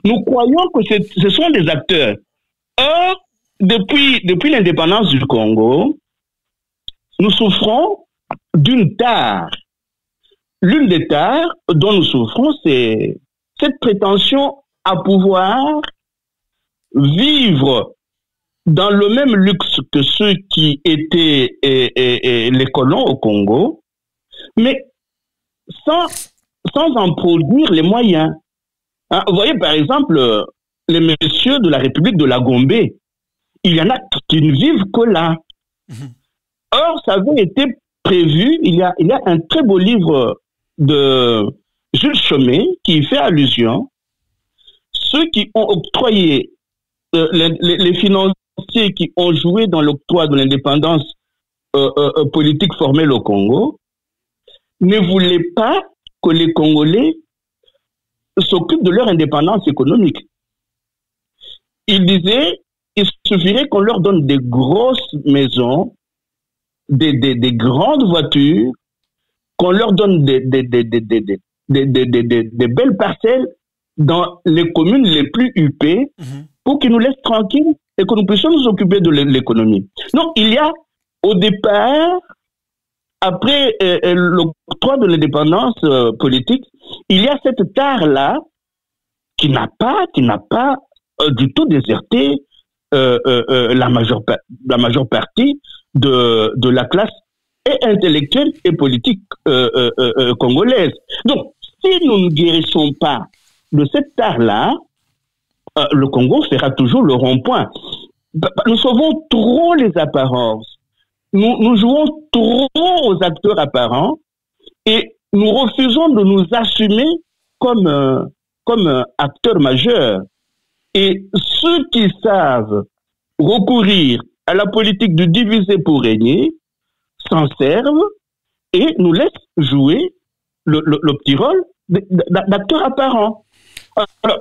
[SPEAKER 1] nous croyons que ce sont des acteurs. Or, depuis l'indépendance du Congo, nous souffrons d'une tare. L'une des tares dont nous souffrons, c'est cette prétention à pouvoir vivre dans le même luxe que ceux qui étaient les colons au Congo, mais sans en produire les moyens. Hein, vous voyez, par exemple, les messieurs de la République de la Gombe, il y en a qui ne vivent que là. Or, ça avait été prévu, il y a un très beau livre de Jules Chomé qui y fait allusion. Ceux qui ont octroyé, les financiers qui ont joué dans l'octroi de l'indépendance politique formelle au Congo, ne voulaient pas que les Congolais s'occupent de leur indépendance économique. Ils disaient qu'il suffirait qu'on leur donne des grosses maisons, des grandes voitures, qu'on leur donne des belles parcelles dans les communes les plus huppées pour qu'ils nous laissent tranquilles et que nous puissions nous occuper de l'économie. Donc, il y a, au départ, après l'octroi de l'indépendance politique, il y a cette tare-là qui n'a pas du tout déserté la majeure partie de la classe et intellectuelle et politique congolaise. Donc, si nous ne guérissons pas de cette tare-là, le Congo fera toujours le rond-point. Nous sauvons trop les apparences. Nous jouons trop aux acteurs apparents et nous refusons de nous assumer comme acteurs majeurs. Et ceux qui savent recourir à la politique de diviser pour régner s'en servent et nous laissent jouer le petit rôle d'acteurs apparents.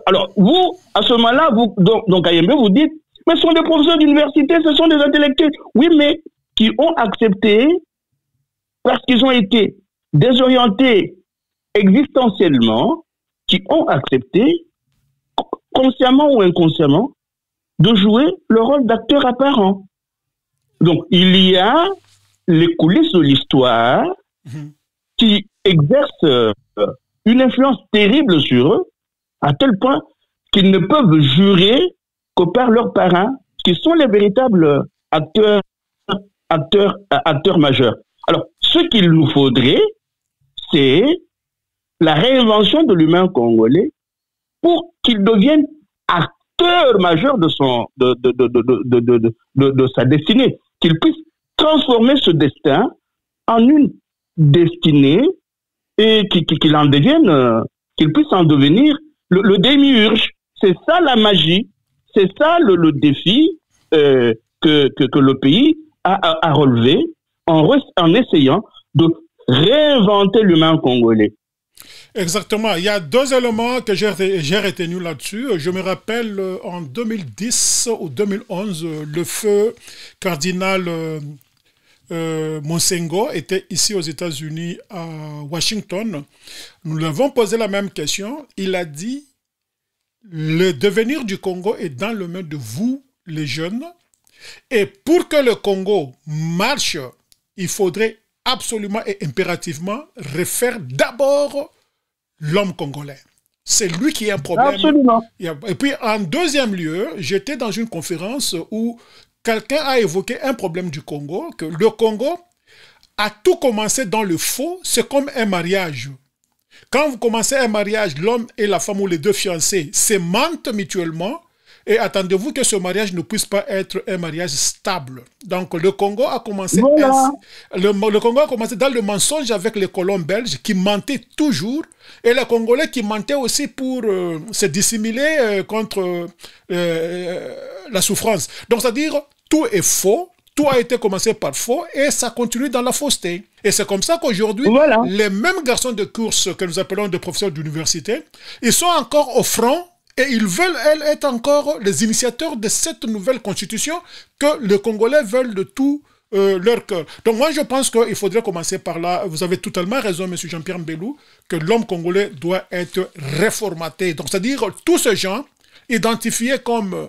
[SPEAKER 1] Alors, vous, à ce moment-là, donc Kayembe, vous dites, mais ce sont des professeurs d'université, ce sont des intellectuels. Oui, mais qui ont accepté, parce qu'ils ont été désorientés existentiellement, qui ont accepté, consciemment ou inconsciemment, de jouer le rôle d'acteur apparent. Donc, il y a les coulisses de l'histoire qui exercent une influence terrible sur eux, à tel point qu'ils ne peuvent jurer que par leurs parents, qui sont les véritables acteurs majeurs. Alors, ce qu'il nous faudrait, c'est la réinvention de l'humain congolais pour qu'il devienne acteur majeur de sa destinée, qu'il puisse transformer ce destin en une destinée et qu'il en devienne, qu'il puisse en devenir le démiurge. C'est ça la magie, c'est ça le défi que le pays a relevé en essayant de réinventer l'humain congolais.
[SPEAKER 2] Exactement. Il y a deux éléments que j'ai retenus là-dessus. Je me rappelle en 2010 ou 2011, le feu cardinal Monsengo était ici aux États-Unis, à Washington. Nous lui avons posé la même question. Il a dit, le devenir du Congo est dans le main de vous, les jeunes. Et pour que le Congo marche, il faudrait absolument et impérativement refaire d'abord l'homme congolais. C'est lui qui a un problème.
[SPEAKER 1] Absolument.
[SPEAKER 2] Et puis, en deuxième lieu, j'étais dans une conférence où quelqu'un a évoqué un problème du Congo, que le Congo a tout commencé dans le faux. C'est comme un mariage. Quand vous commencez un mariage, l'homme et la femme ou les deux fiancés se mentent mutuellement. Et attendez-vous que ce mariage ne puisse pas être un mariage stable. Donc le Congo a commencé le Congo a commencé dans le mensonge avec les colons belges qui mentaient toujours, et les Congolais qui mentaient aussi pour se dissimuler contre la souffrance. Donc c'est-à-dire tout est faux, tout a été commencé par faux et ça continue dans la fausseté. Et c'est comme ça qu'aujourd'hui, les mêmes garçons de course que nous appelons des professeurs d'université, ils sont encore au front. Et ils veulent, être encore les initiateurs de cette nouvelle constitution que les Congolais veulent de tout leur cœur. Donc moi, je pense qu'il faudrait commencer par là. Vous avez totalement raison, M. Jean-Pierre Mbelou, que l'homme congolais doit être réformaté. Donc c'est-à-dire tous ces gens identifiés comme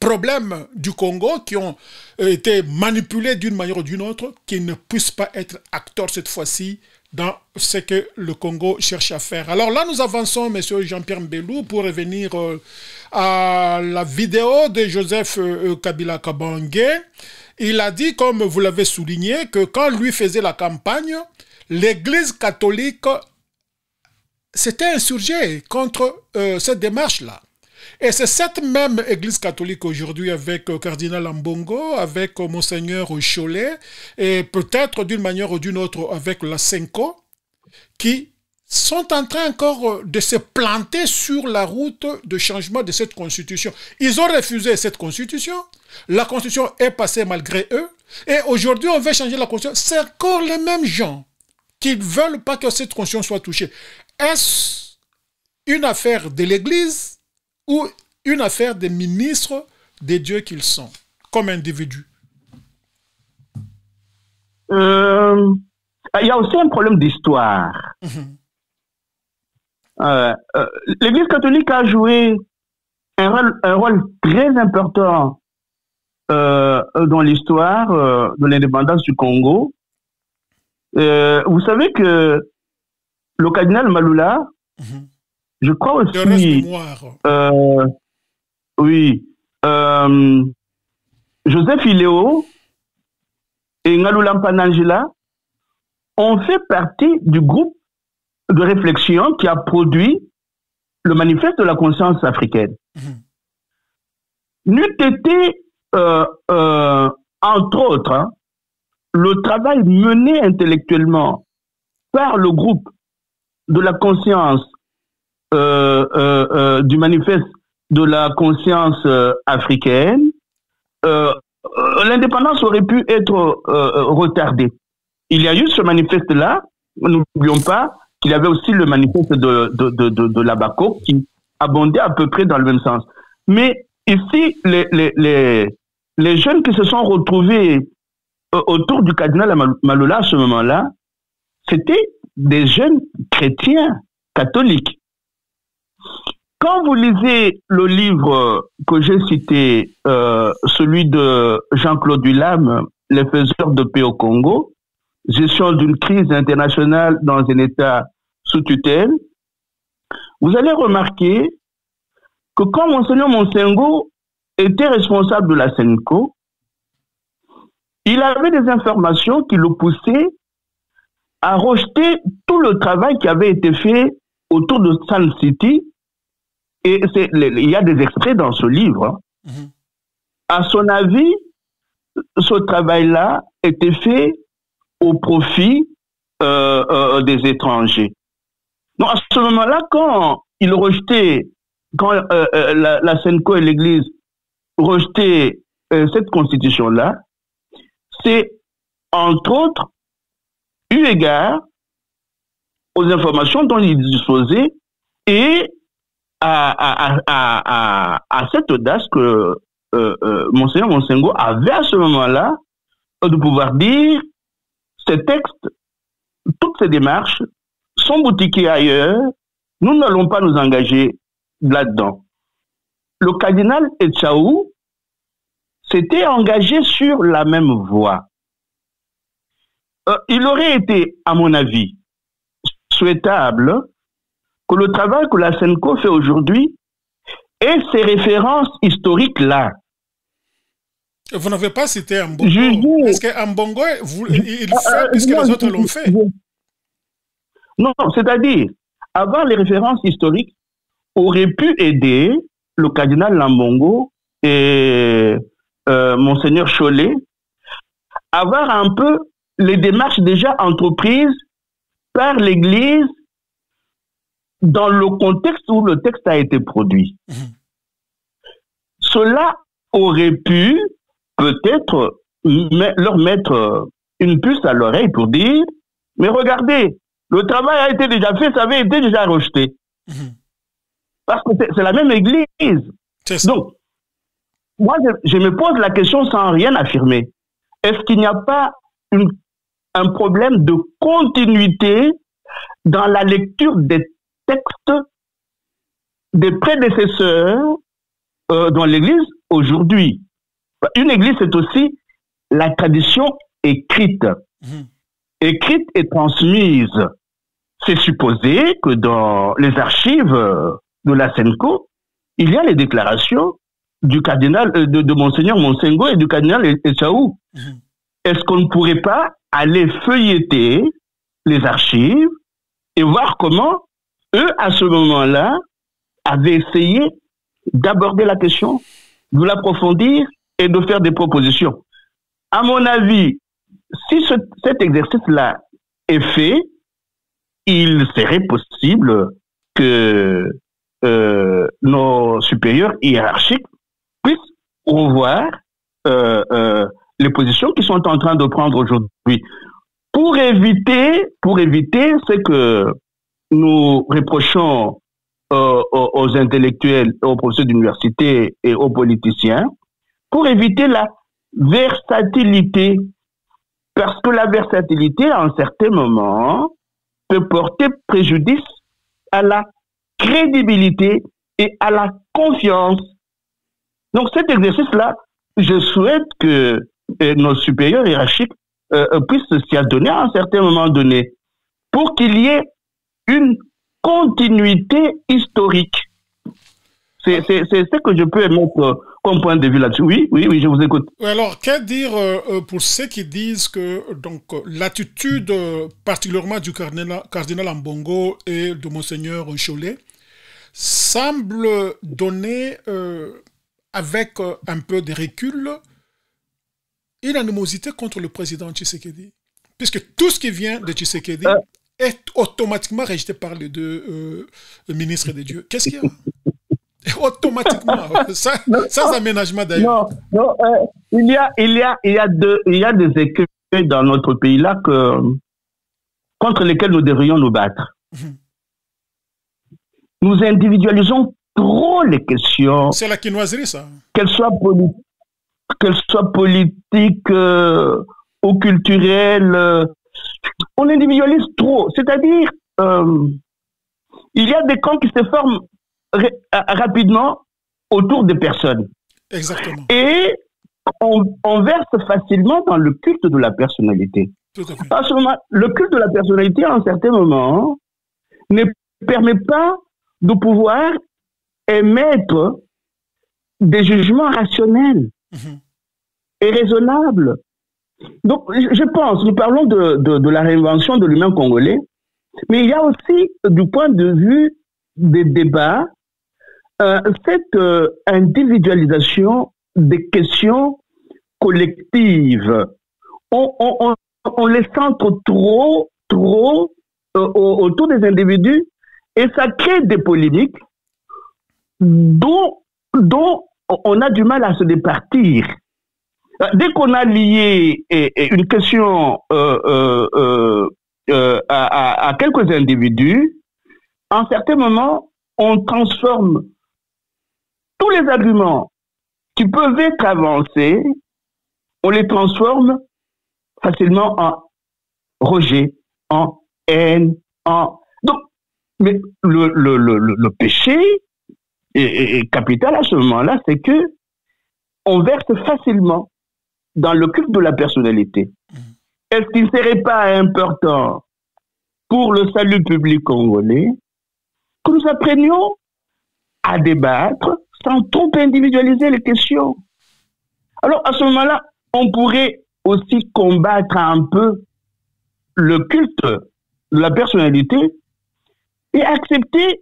[SPEAKER 2] problèmes du Congo qui ont été manipulés d'une manière ou d'une autre, qui ne puissent pas être acteurs cette fois-ci dans ce que le Congo cherche à faire. Alors là, nous avançons, M. Jean-Pierre Mbelou, pour revenir à la vidéo de Joseph Kabila Kabange. Il a dit, comme vous l'avez souligné, que quand lui faisait la campagne, l'Église catholique s'était insurgée contre cette démarche-là. Et c'est cette même Église catholique aujourd'hui avec Cardinal Ambongo, avec Monseigneur Cholet, et peut-être d'une manière ou d'une autre avec la Senko, qui sont en train encore de se planter sur la route de changement de cette constitution. Ils ont refusé cette constitution, la constitution est passée malgré eux, et aujourd'hui on veut changer la constitution. C'est encore les mêmes gens qui ne veulent pas que cette constitution soit touchée. Est-ce une affaire de l'Église ou une affaire des ministres des dieux qu'ils sont, comme individus?
[SPEAKER 1] Il y a aussi un problème d'histoire. L'Église catholique a joué un rôle très important dans l'histoire de l'indépendance du Congo. Vous savez que le cardinal Malula, je crois aussi, Joseph Iléo et Ngalula Mpanangila ont fait partie du groupe de réflexion qui a produit le manifeste de la conscience africaine. N'eût été, entre autres, le travail mené intellectuellement par le groupe de la conscience du manifeste de la conscience africaine, l'indépendance aurait pu être retardée. Il y a eu ce manifeste-là, n'oublions pas qu'il y avait aussi le manifeste de Labako qui abondait à peu près dans le même sens. Mais ici, les jeunes qui se sont retrouvés autour du cardinal Malula à ce moment-là, c'était des jeunes chrétiens catholiques. Quand vous lisez le livre que j'ai cité, celui de Jean-Claude Hulam, Les faiseurs de paix au Congo, gestion d'une crise internationale dans un État sous tutelle, vous allez remarquer que quand Monseigneur Monsengo était responsable de la SENCO, il avait des informations qui le poussaient à rejeter tout le travail qui avait été fait autour de Sun City. Et il y a des extraits dans ce livre. À son avis, ce travail-là était fait au profit des étrangers. Donc à ce moment-là, quand il rejetait, quand la SENCO et l'Église rejetaient cette constitution-là, c'est entre autres eu égard aux informations dont il disposait et à cette audace que Monseigneur Monsengo avait à ce moment-là de pouvoir dire ces textes, toutes ces démarches sont boutiquées ailleurs, nous n'allons pas nous engager là-dedans. Le cardinal Etchaou s'était engagé sur la même voie. Il aurait été, à mon avis, souhaitable que le travail que la SENCO fait aujourd'hui ait ces références historiques-là.
[SPEAKER 2] Vous n'avez pas cité Ambongo. Est-ce qu'Ambongo, il fait puisque les autres l'ont fait?
[SPEAKER 1] Non, c'est-à-dire, avoir les références historiques aurait pu aider le cardinal Lambongo et Monseigneur Cholet à voir un peu les démarches déjà entreprises par l'Église dans le contexte où le texte a été produit. Cela aurait pu peut-être leur mettre une puce à l'oreille pour dire « Mais regardez, le travail a été déjà fait, ça avait été déjà rejeté. » Parce que c'est la même Église. Donc, moi, je me pose la question sans rien affirmer. Est-ce qu'il n'y a pas un problème de continuité dans la lecture des textes des prédécesseurs dans l'Église aujourd'hui? Une Église, c'est aussi la tradition écrite. Écrite et transmise. C'est supposé que dans les archives de la SENCO, il y a les déclarations du cardinal, de Monseigneur Monsengo et du cardinal Echaou. Est-ce qu'on ne pourrait pas aller feuilleter les archives et voir comment eux, à ce moment-là, avaient essayé d'aborder la question, de l'approfondir et de faire des propositions? À mon avis, si cet exercice-là est fait, il serait possible que nos supérieurs hiérarchiques puissent revoir les positions qu'ils sont en train de prendre aujourd'hui pour éviter ce que nous reprochons aux intellectuels, aux professeurs d'université et aux politiciens, pour éviter la versatilité. Parce que la versatilité, à un certain moment, peut porter préjudice à la crédibilité et à la confiance. Donc cet exercice-là, je souhaite que nos supérieurs hiérarchiques puissent s'y adonner à un certain moment donné pour qu'il y ait une continuité historique. C'est ce que je peux émettre comme point de vue là-dessus. Oui, je vous écoute.
[SPEAKER 2] Alors, qu'à dire pour ceux qui disent que donc l'attitude particulièrement du cardinal Ambongo et de Monseigneur Cholet semble donner, avec un peu de recul, une animosité contre le président Tshisekedi. Puisque tout ce qui vient de Tshisekedi est automatiquement rejeté par les deux ministres des dieux. Qu'est-ce qu'il y a? Automatiquement, sans aménagement d'ailleurs.
[SPEAKER 1] Non, il y a des écueils dans notre pays là contre lesquels nous devrions nous battre. Nous individualisons trop les questions.
[SPEAKER 2] C'est la quinoiserie, ça.
[SPEAKER 1] Qu'elles soient politiques ou culturelles, on individualise trop. C'est-à-dire, il y a des camps qui se forment rapidement autour des personnes.
[SPEAKER 2] Exactement.
[SPEAKER 1] Et on verse facilement dans le culte de la personnalité.
[SPEAKER 2] Tout à fait.
[SPEAKER 1] À ce moment, le culte de la personnalité, à un certain moment, ne permet pas de pouvoir émettre des jugements rationnels et raisonnables. Donc, je pense, nous parlons de la réinvention de l'humain congolais, mais il y a aussi, du point de vue des débats, cette individualisation des questions collectives. On les centre trop autour des individus et ça crée des polémiques dont on a du mal à se départir. Dès qu'on a lié une question à quelques individus, à un certain moment, on transforme tous les arguments qui peuvent être avancés, on les transforme facilement en rejet, en haine, Donc, mais le péché est capital à ce moment-là, c'est que on verse facilement dans le culte de la personnalité. Est-ce qu'il ne serait pas important pour le salut public congolais que nous apprenions à débattre sans trop individualiser les questions? Alors, à ce moment-là, on pourrait aussi combattre un peu le culte de la personnalité et accepter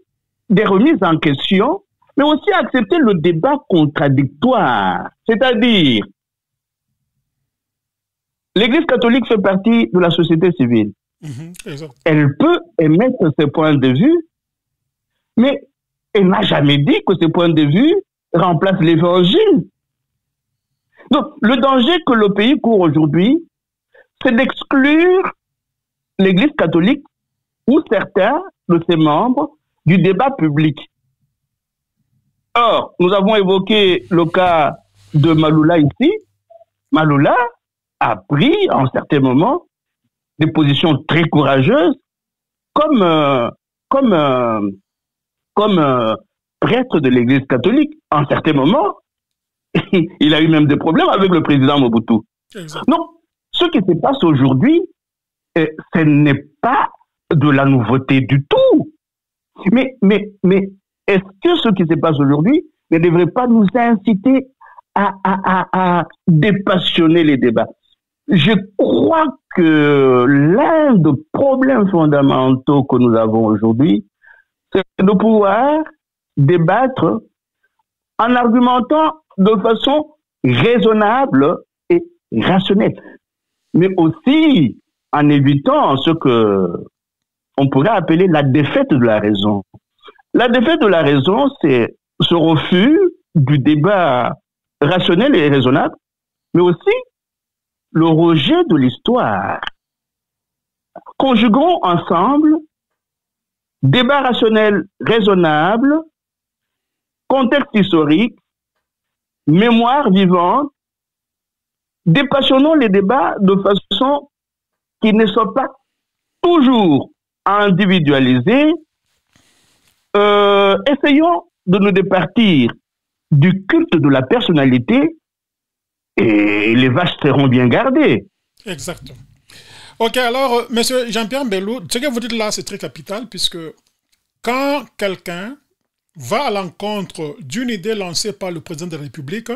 [SPEAKER 1] des remises en question, mais aussi accepter le débat contradictoire. C'est-à-dire, l'Église catholique fait partie de la société civile. Elle peut émettre ses points de vue, mais elle n'a jamais dit que ces points de vue remplacent l'Évangile. Donc, le danger que le pays court aujourd'hui, c'est d'exclure l'Église catholique ou certains de ses membres du débat public. Or, nous avons évoqué le cas de Maloula ici. Maloula a pris, en certains moments, des positions très courageuses comme prêtre de l'Église catholique. En certains moments, il a eu même des problèmes avec le président Mobutu. Donc, ce qui se passe aujourd'hui, ce n'est pas de la nouveauté du tout. Mais est-ce que ce qui se passe aujourd'hui ne devrait pas nous inciter à dépassionner les débats? Je crois que l'un des problèmes fondamentaux que nous avons aujourd'hui, c'est de pouvoir débattre en argumentant de façon raisonnable et rationnelle, mais aussi en évitant ce que on pourrait appeler la défaite de la raison. La défaite de la raison, c'est ce refus du débat rationnel et raisonnable, mais aussi le rejet de l'histoire. Conjuguons ensemble débat rationnel raisonnable, contexte historique, mémoire vivante, dépassionnons les débats de façon qui ne soit pas toujours individualisés. Essayons de nous départir du culte de la personnalité et les vaches seront bien gardées.
[SPEAKER 2] Exactement. Ok, alors, monsieur Jean-Pierre Mbelou, ce que vous dites là, c'est très capital, puisque quand quelqu'un va à l'encontre d'une idée lancée par le président de la République,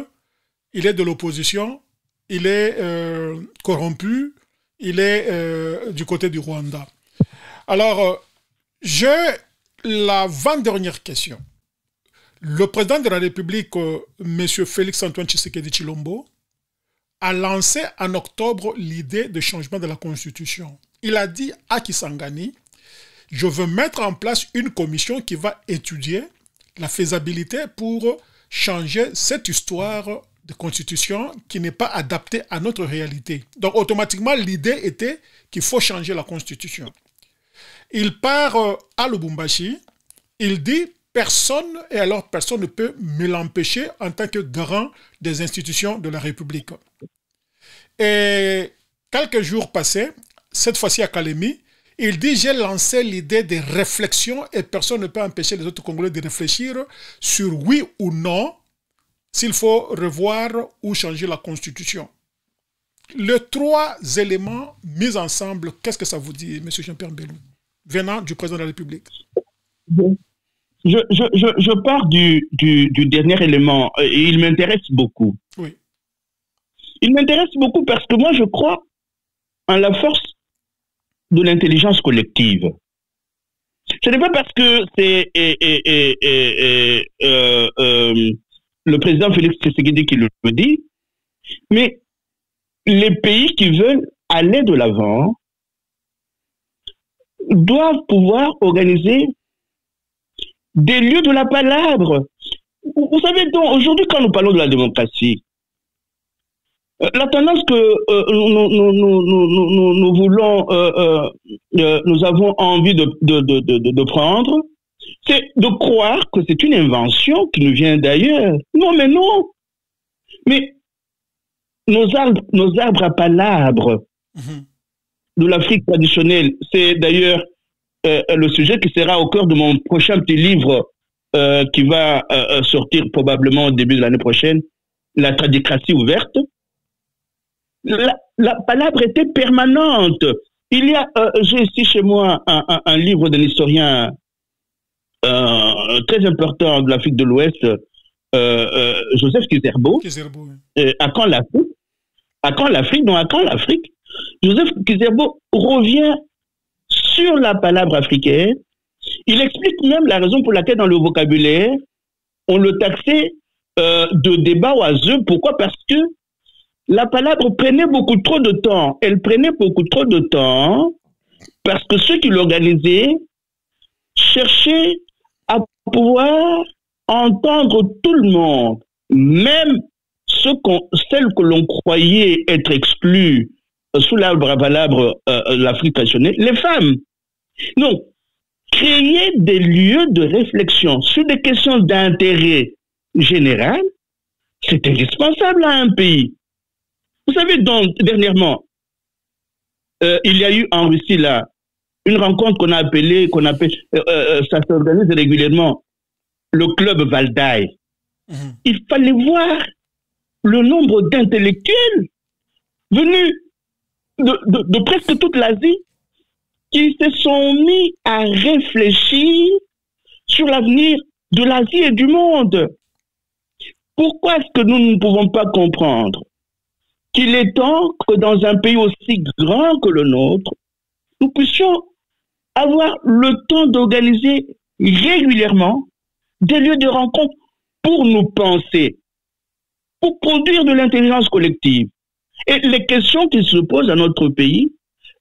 [SPEAKER 2] il est de l'opposition, il est corrompu, il est du côté du Rwanda. Alors, j'ai l'avant-dernière question. Le président de la République, M. Félix-Antoine Tshisekedi Tshilombo, a lancé en octobre l'idée de changement de la Constitution. Il a dit à Kisangani, je veux mettre en place une commission qui va étudier la faisabilité pour changer cette histoire de Constitution qui n'est pas adaptée à notre réalité. Donc automatiquement, l'idée était qu'il faut changer la Constitution. Il part à Lubumbashi, il dit personne, et alors personne ne peut me l'empêcher en tant que garant des institutions de la République. Et quelques jours passés, cette fois-ci à Kalemi, il dit j'ai lancé l'idée de réflexion et personne ne peut empêcher les autres Congolais de réfléchir sur oui ou non s'il faut revoir ou changer la Constitution. Les trois éléments mis ensemble, qu'est-ce que ça vous dit, M. Jean-Pierre Mbelou, venant du président de la République?
[SPEAKER 1] Je pars du dernier élément. Il m'intéresse beaucoup.
[SPEAKER 2] Oui.
[SPEAKER 1] Il m'intéresse beaucoup parce que moi, je crois en la force de l'intelligence collective. Ce n'est pas parce que c'est le président Félix Tshisekedi qui le dit, mais les pays qui veulent aller de l'avant doivent pouvoir organiser des lieux de la palabre. Vous savez donc, aujourd'hui, quand nous parlons de la démocratie, la tendance que nous voulons, nous avons envie de prendre, c'est de croire que c'est une invention qui nous vient d'ailleurs. Non, mais non. Mais nos arbres à palabres de l'Afrique traditionnelle, c'est d'ailleurs le sujet qui sera au cœur de mon prochain petit livre qui va sortir probablement au début de l'année prochaine, La Tradicratie ouverte. La palabre était permanente. Il y a, j'ai ici chez moi un livre d'un historien très important de l'Afrique de l'Ouest Joseph Kizerbo. À quand l'Afrique? À quand l'Afrique? Non, à quand l'Afrique? Joseph Kizerbo revient sur la palabre africaine. Il explique même la raison pour laquelle dans le vocabulaire, on le taxait de débat oiseux. Pourquoi? Parce que la palabre prenait beaucoup trop de temps. Elle prenait beaucoup trop de temps parce que ceux qui l'organisaient cherchaient à pouvoir entendre tout le monde, même celles que l'on croyait être exclues sous l'arbre à palabre l'Afrique traditionnelle, les femmes. Donc, créer des lieux de réflexion sur des questions d'intérêt général, c'est indispensable à un pays. Vous savez, donc, dernièrement, il y a eu en Russie, là, une rencontre ça s'organise régulièrement, le club Valdai. Il fallait voir le nombre d'intellectuels venus de presque toute l'Asie qui se sont mis à réfléchir sur l'avenir de l'Asie et du monde. Pourquoi est-ce que nous ne pouvons pas comprendre qu'il est temps que dans un pays aussi grand que le nôtre, nous puissions avoir le temps d'organiser régulièrement des lieux de rencontre pour nous penser, pour produire de l'intelligence collective. Et les questions qui se posent à notre pays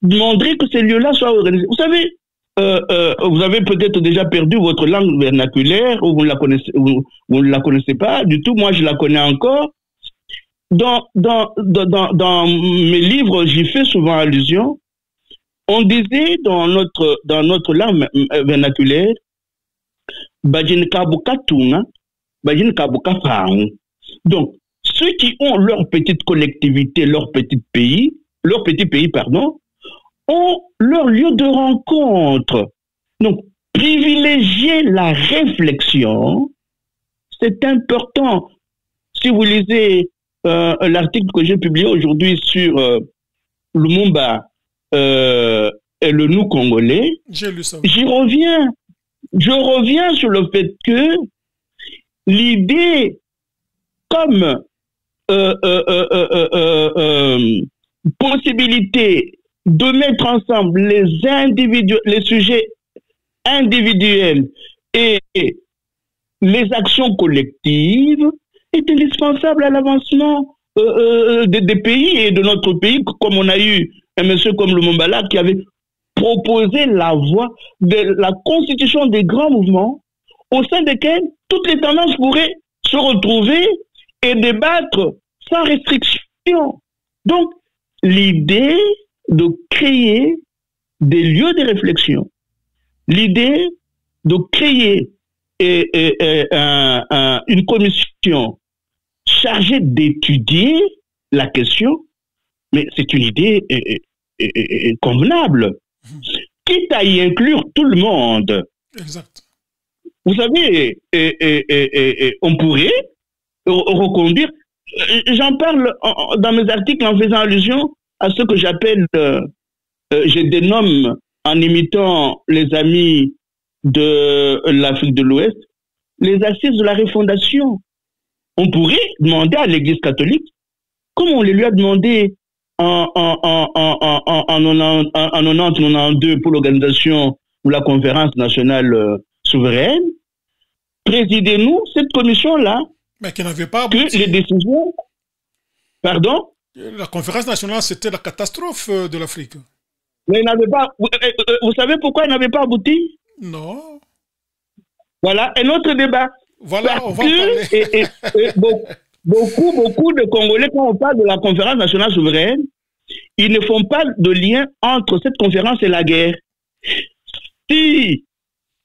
[SPEAKER 1] demanderaient que ces lieux-là soient organisés. Vous savez, vous avez peut-être déjà perdu votre langue vernaculaire ou vous ne la connaissez pas du tout. Moi, je la connais encore. Dans mes livres, j'y fais souvent allusion. On disait dans notre langue vernaculaire, Bajin Kabuka Tunga, Bajin Kabuka Faung. Donc, ceux qui ont leur petite collectivité, leur petit pays, ont leur lieu de rencontre. Donc, privilégier la réflexion, c'est important. Si vous lisez l'article que j'ai publié aujourd'hui sur Lumumba et le nous congolais, je reviens sur le fait que l'idée comme possibilité de mettre ensemble les sujets individuels et les actions collectives est indispensable à l'avancement des pays et de notre pays, comme on a eu un monsieur comme Lumumba qui avait proposé la voie de la constitution des grands mouvements au sein desquels toutes les tendances pourraient se retrouver et débattre sans restriction. Donc, l'idée de créer des lieux de réflexion, l'idée de créer une commission chargée d'étudier la question, mais c'est une idée convenable, quitte à y inclure tout le monde.
[SPEAKER 2] Exact.
[SPEAKER 1] Vous savez, on pourrait reconduire, j'en parle dans mes articles en faisant allusion à ce que j'appelle, je dénomme en imitant les amis de l'Afrique de l'Ouest, les assises de la refondation. On pourrait demander à l'Église catholique, comme on les lui a demandé en 90-92 pour l'organisation de la conférence nationale souveraine, présidez-nous cette commission-là.
[SPEAKER 2] Mais qui n'avait pas abouti.
[SPEAKER 1] Que les décisions... Pardon?
[SPEAKER 2] La conférence nationale, c'était la catastrophe de l'Afrique.
[SPEAKER 1] Mais il n'avait pas... Vous savez pourquoi il n'avait pas abouti?
[SPEAKER 2] Non.
[SPEAKER 1] Voilà, un autre débat.
[SPEAKER 2] Voilà,
[SPEAKER 1] parce
[SPEAKER 2] on va en parler.
[SPEAKER 1] Beaucoup de Congolais, quand on parle de la conférence nationale souveraine, ils ne font pas de lien entre cette conférence et la guerre. Si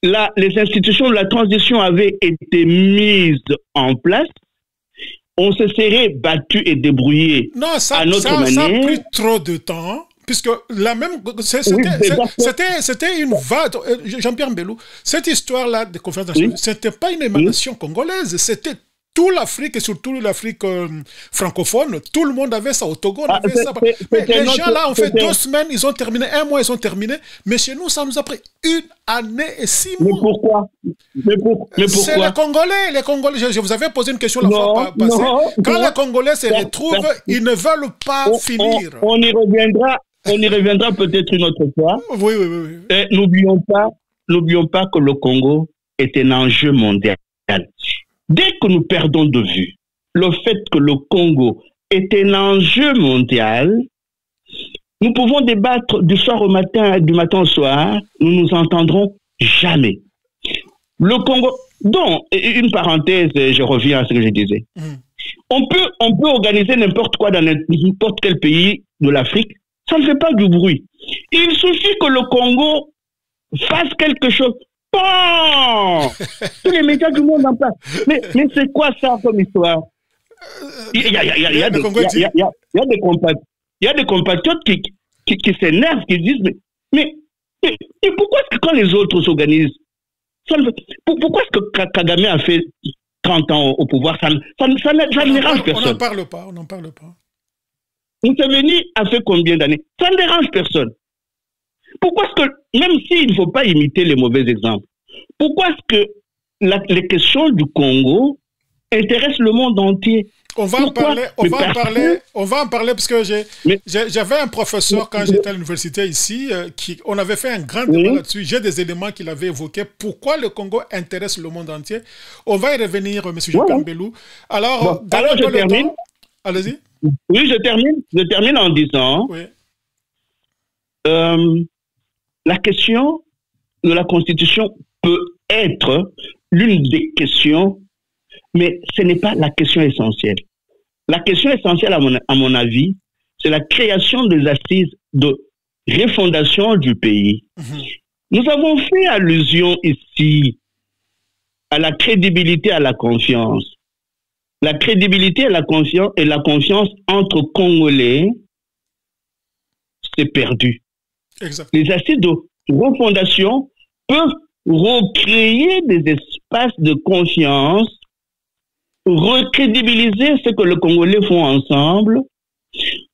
[SPEAKER 1] les institutions de la transition avaient été mises en place, on se serait battu et débrouillé à notre manière.
[SPEAKER 2] Ça a pris trop de temps. Puisque la même, c'était une vague, Jean-Pierre Mbelou, cette histoire-là de conférence nationale, c'était pas une émanation congolaise, c'était toute l'Afrique, et surtout l'Afrique francophone, tout le monde avait ça. Au Togo, on avait ça. Mais les gens là ont fait 2 semaines, ils ont terminé, 1 mois, ils ont terminé. Mais chez nous, ça nous a pris 1 année et 6 mois.
[SPEAKER 1] Mais pourquoi?
[SPEAKER 2] C'est les Congolais. Les Congolais, je vous avais posé une question la fois passée. Quand les Congolais se retrouvent, ils ne veulent pas finir.
[SPEAKER 1] On y reviendra peut-être une autre fois.
[SPEAKER 2] Oui.
[SPEAKER 1] Et n'oublions pas que le Congo est un enjeu mondial. Dès que nous perdons de vue le fait que le Congo est un enjeu mondial, nous pouvons débattre du soir au matin, du matin au soir, nous nous entendrons jamais. Le Congo, donc, une parenthèse, je reviens à ce que je disais. On peut organiser n'importe quoi dans n'importe quel pays de l'Afrique, ça ne fait pas du bruit. Il suffit que le Congo fasse quelque chose. Bon, tous les médias du monde en parlent. Mais c'est quoi ça comme histoire? Il y a des compatriotes qui s'énervent, qui disent mais pourquoi est-ce que quand les autres s'organisent, pourquoi est-ce que Kagame a fait 30 ans au pouvoir, ça ne dérange personne?
[SPEAKER 2] On n'en parle pas.
[SPEAKER 1] Museveni a fait combien d'années? Ça ne dérange personne. Pourquoi est-ce que, même s'il ne faut pas imiter les mauvais exemples, pourquoi est-ce que les questions du Congo intéressent le monde entier?
[SPEAKER 2] On va en parler parce que j'avais un professeur quand j'étais à l'université ici, on avait fait un grand débat là-dessus. J'ai des éléments qu'il avait évoqués. Pourquoi le Congo intéresse le monde entier? On va y revenir, M. Jean-Pierre Mbelou. Alors
[SPEAKER 1] je termine.
[SPEAKER 2] Allez-y.
[SPEAKER 1] Oui, je termine en disant la question de la Constitution peut être l'une des questions, mais ce n'est pas la question essentielle. La question essentielle, à mon avis, c'est la création des assises de refondation du pays. Nous avons fait allusion ici à la crédibilité, à la confiance. La crédibilité et la confiance entre Congolais, c'est perdu.
[SPEAKER 2] Exact.
[SPEAKER 1] Les assises de refondation peuvent recréer des espaces de confiance, recrédibiliser ce que les Congolais font ensemble,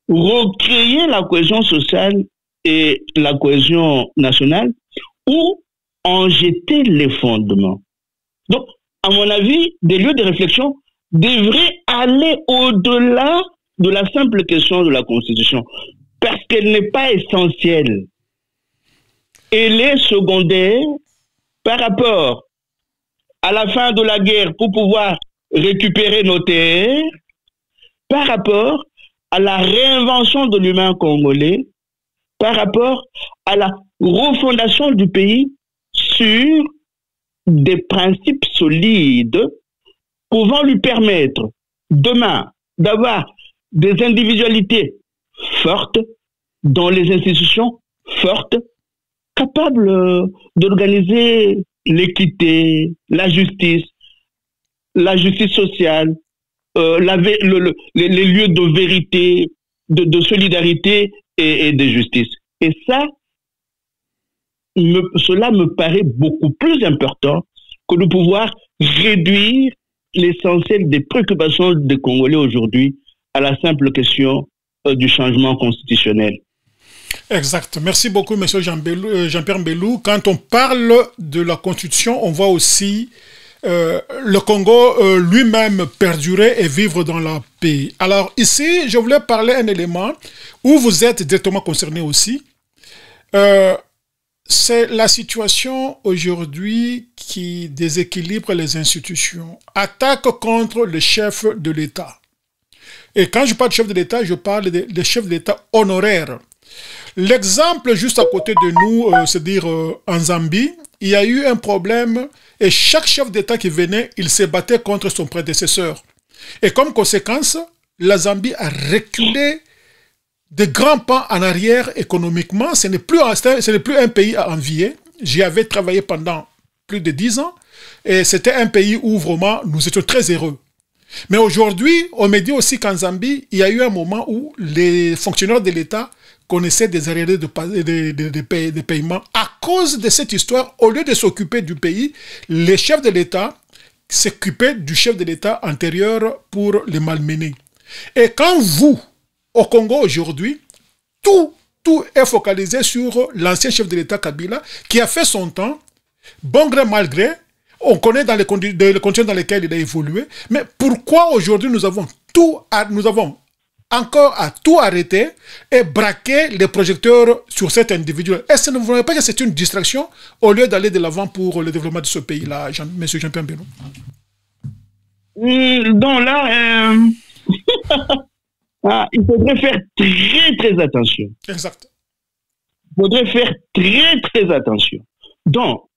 [SPEAKER 1] recréer la cohésion sociale et la cohésion nationale, ou en jeter les fondements. Donc, à mon avis, des lieux de réflexion devraient aller au-delà de la simple question de la Constitution, parce qu'elle n'est pas essentielle. Elle est secondaire par rapport à la fin de la guerre pour pouvoir récupérer nos terres, par rapport à la réinvention de l'humain congolais, par rapport à la refondation du pays sur des principes solides pouvant lui permettre demain d'avoir des individualités fortes dans les institutions fortes, capables d'organiser l'équité, la justice sociale, les lieux de vérité, de solidarité et de justice. Et ça, cela me paraît beaucoup plus important que de pouvoir réduire l'essentiel des préoccupations des Congolais aujourd'hui à la simple question du changement constitutionnel.
[SPEAKER 2] Exact. Merci beaucoup, M. Jean-Pierre Mbelou. Quand on parle de la Constitution, on voit aussi le Congo lui-même perdurer et vivre dans la paix. Alors ici, je voulais parler d'un élément où vous êtes directement concerné aussi. C'est la situation aujourd'hui qui déséquilibre les institutions. Attaque contre le chef de l'État. Et quand je parle de chef de l'État, je parle des chefs de l'État honoraires. L'exemple juste à côté de nous, c'est-à-dire en Zambie, il y a eu un problème et chaque chef d'État qui venait, il se battait contre son prédécesseur. Et comme conséquence, la Zambie a reculé de grands pas en arrière économiquement. Ce n'est plus un pays à envier. J'y avais travaillé pendant plus de 10 ans et c'était un pays où vraiment nous étions très heureux. Mais aujourd'hui, on me dit aussi qu'en Zambie, il y a eu un moment où les fonctionnaires de l'État connaissaient des arriérés de paiement. À cause de cette histoire, au lieu de s'occuper du pays, les chefs de l'État s'occuper du chef de l'État antérieur pour les malmener. Et quand vous, au Congo aujourd'hui, tout est focalisé sur l'ancien chef de l'État Kabila qui a fait son temps, bon gré mal gré, on connaît dans les conditions dans lesquelles il a évolué, mais pourquoi aujourd'hui nous avons encore à tout arrêter et braquer les projecteurs sur cet individu? Est-ce que vous ne voyez pas que c'est une distraction au lieu d'aller de l'avant pour le développement de ce pays-là, M. Jean-Pierre Mbello?
[SPEAKER 1] Donc là, il faudrait faire très attention.
[SPEAKER 2] Exact.
[SPEAKER 1] Il faudrait faire très attention. Donc,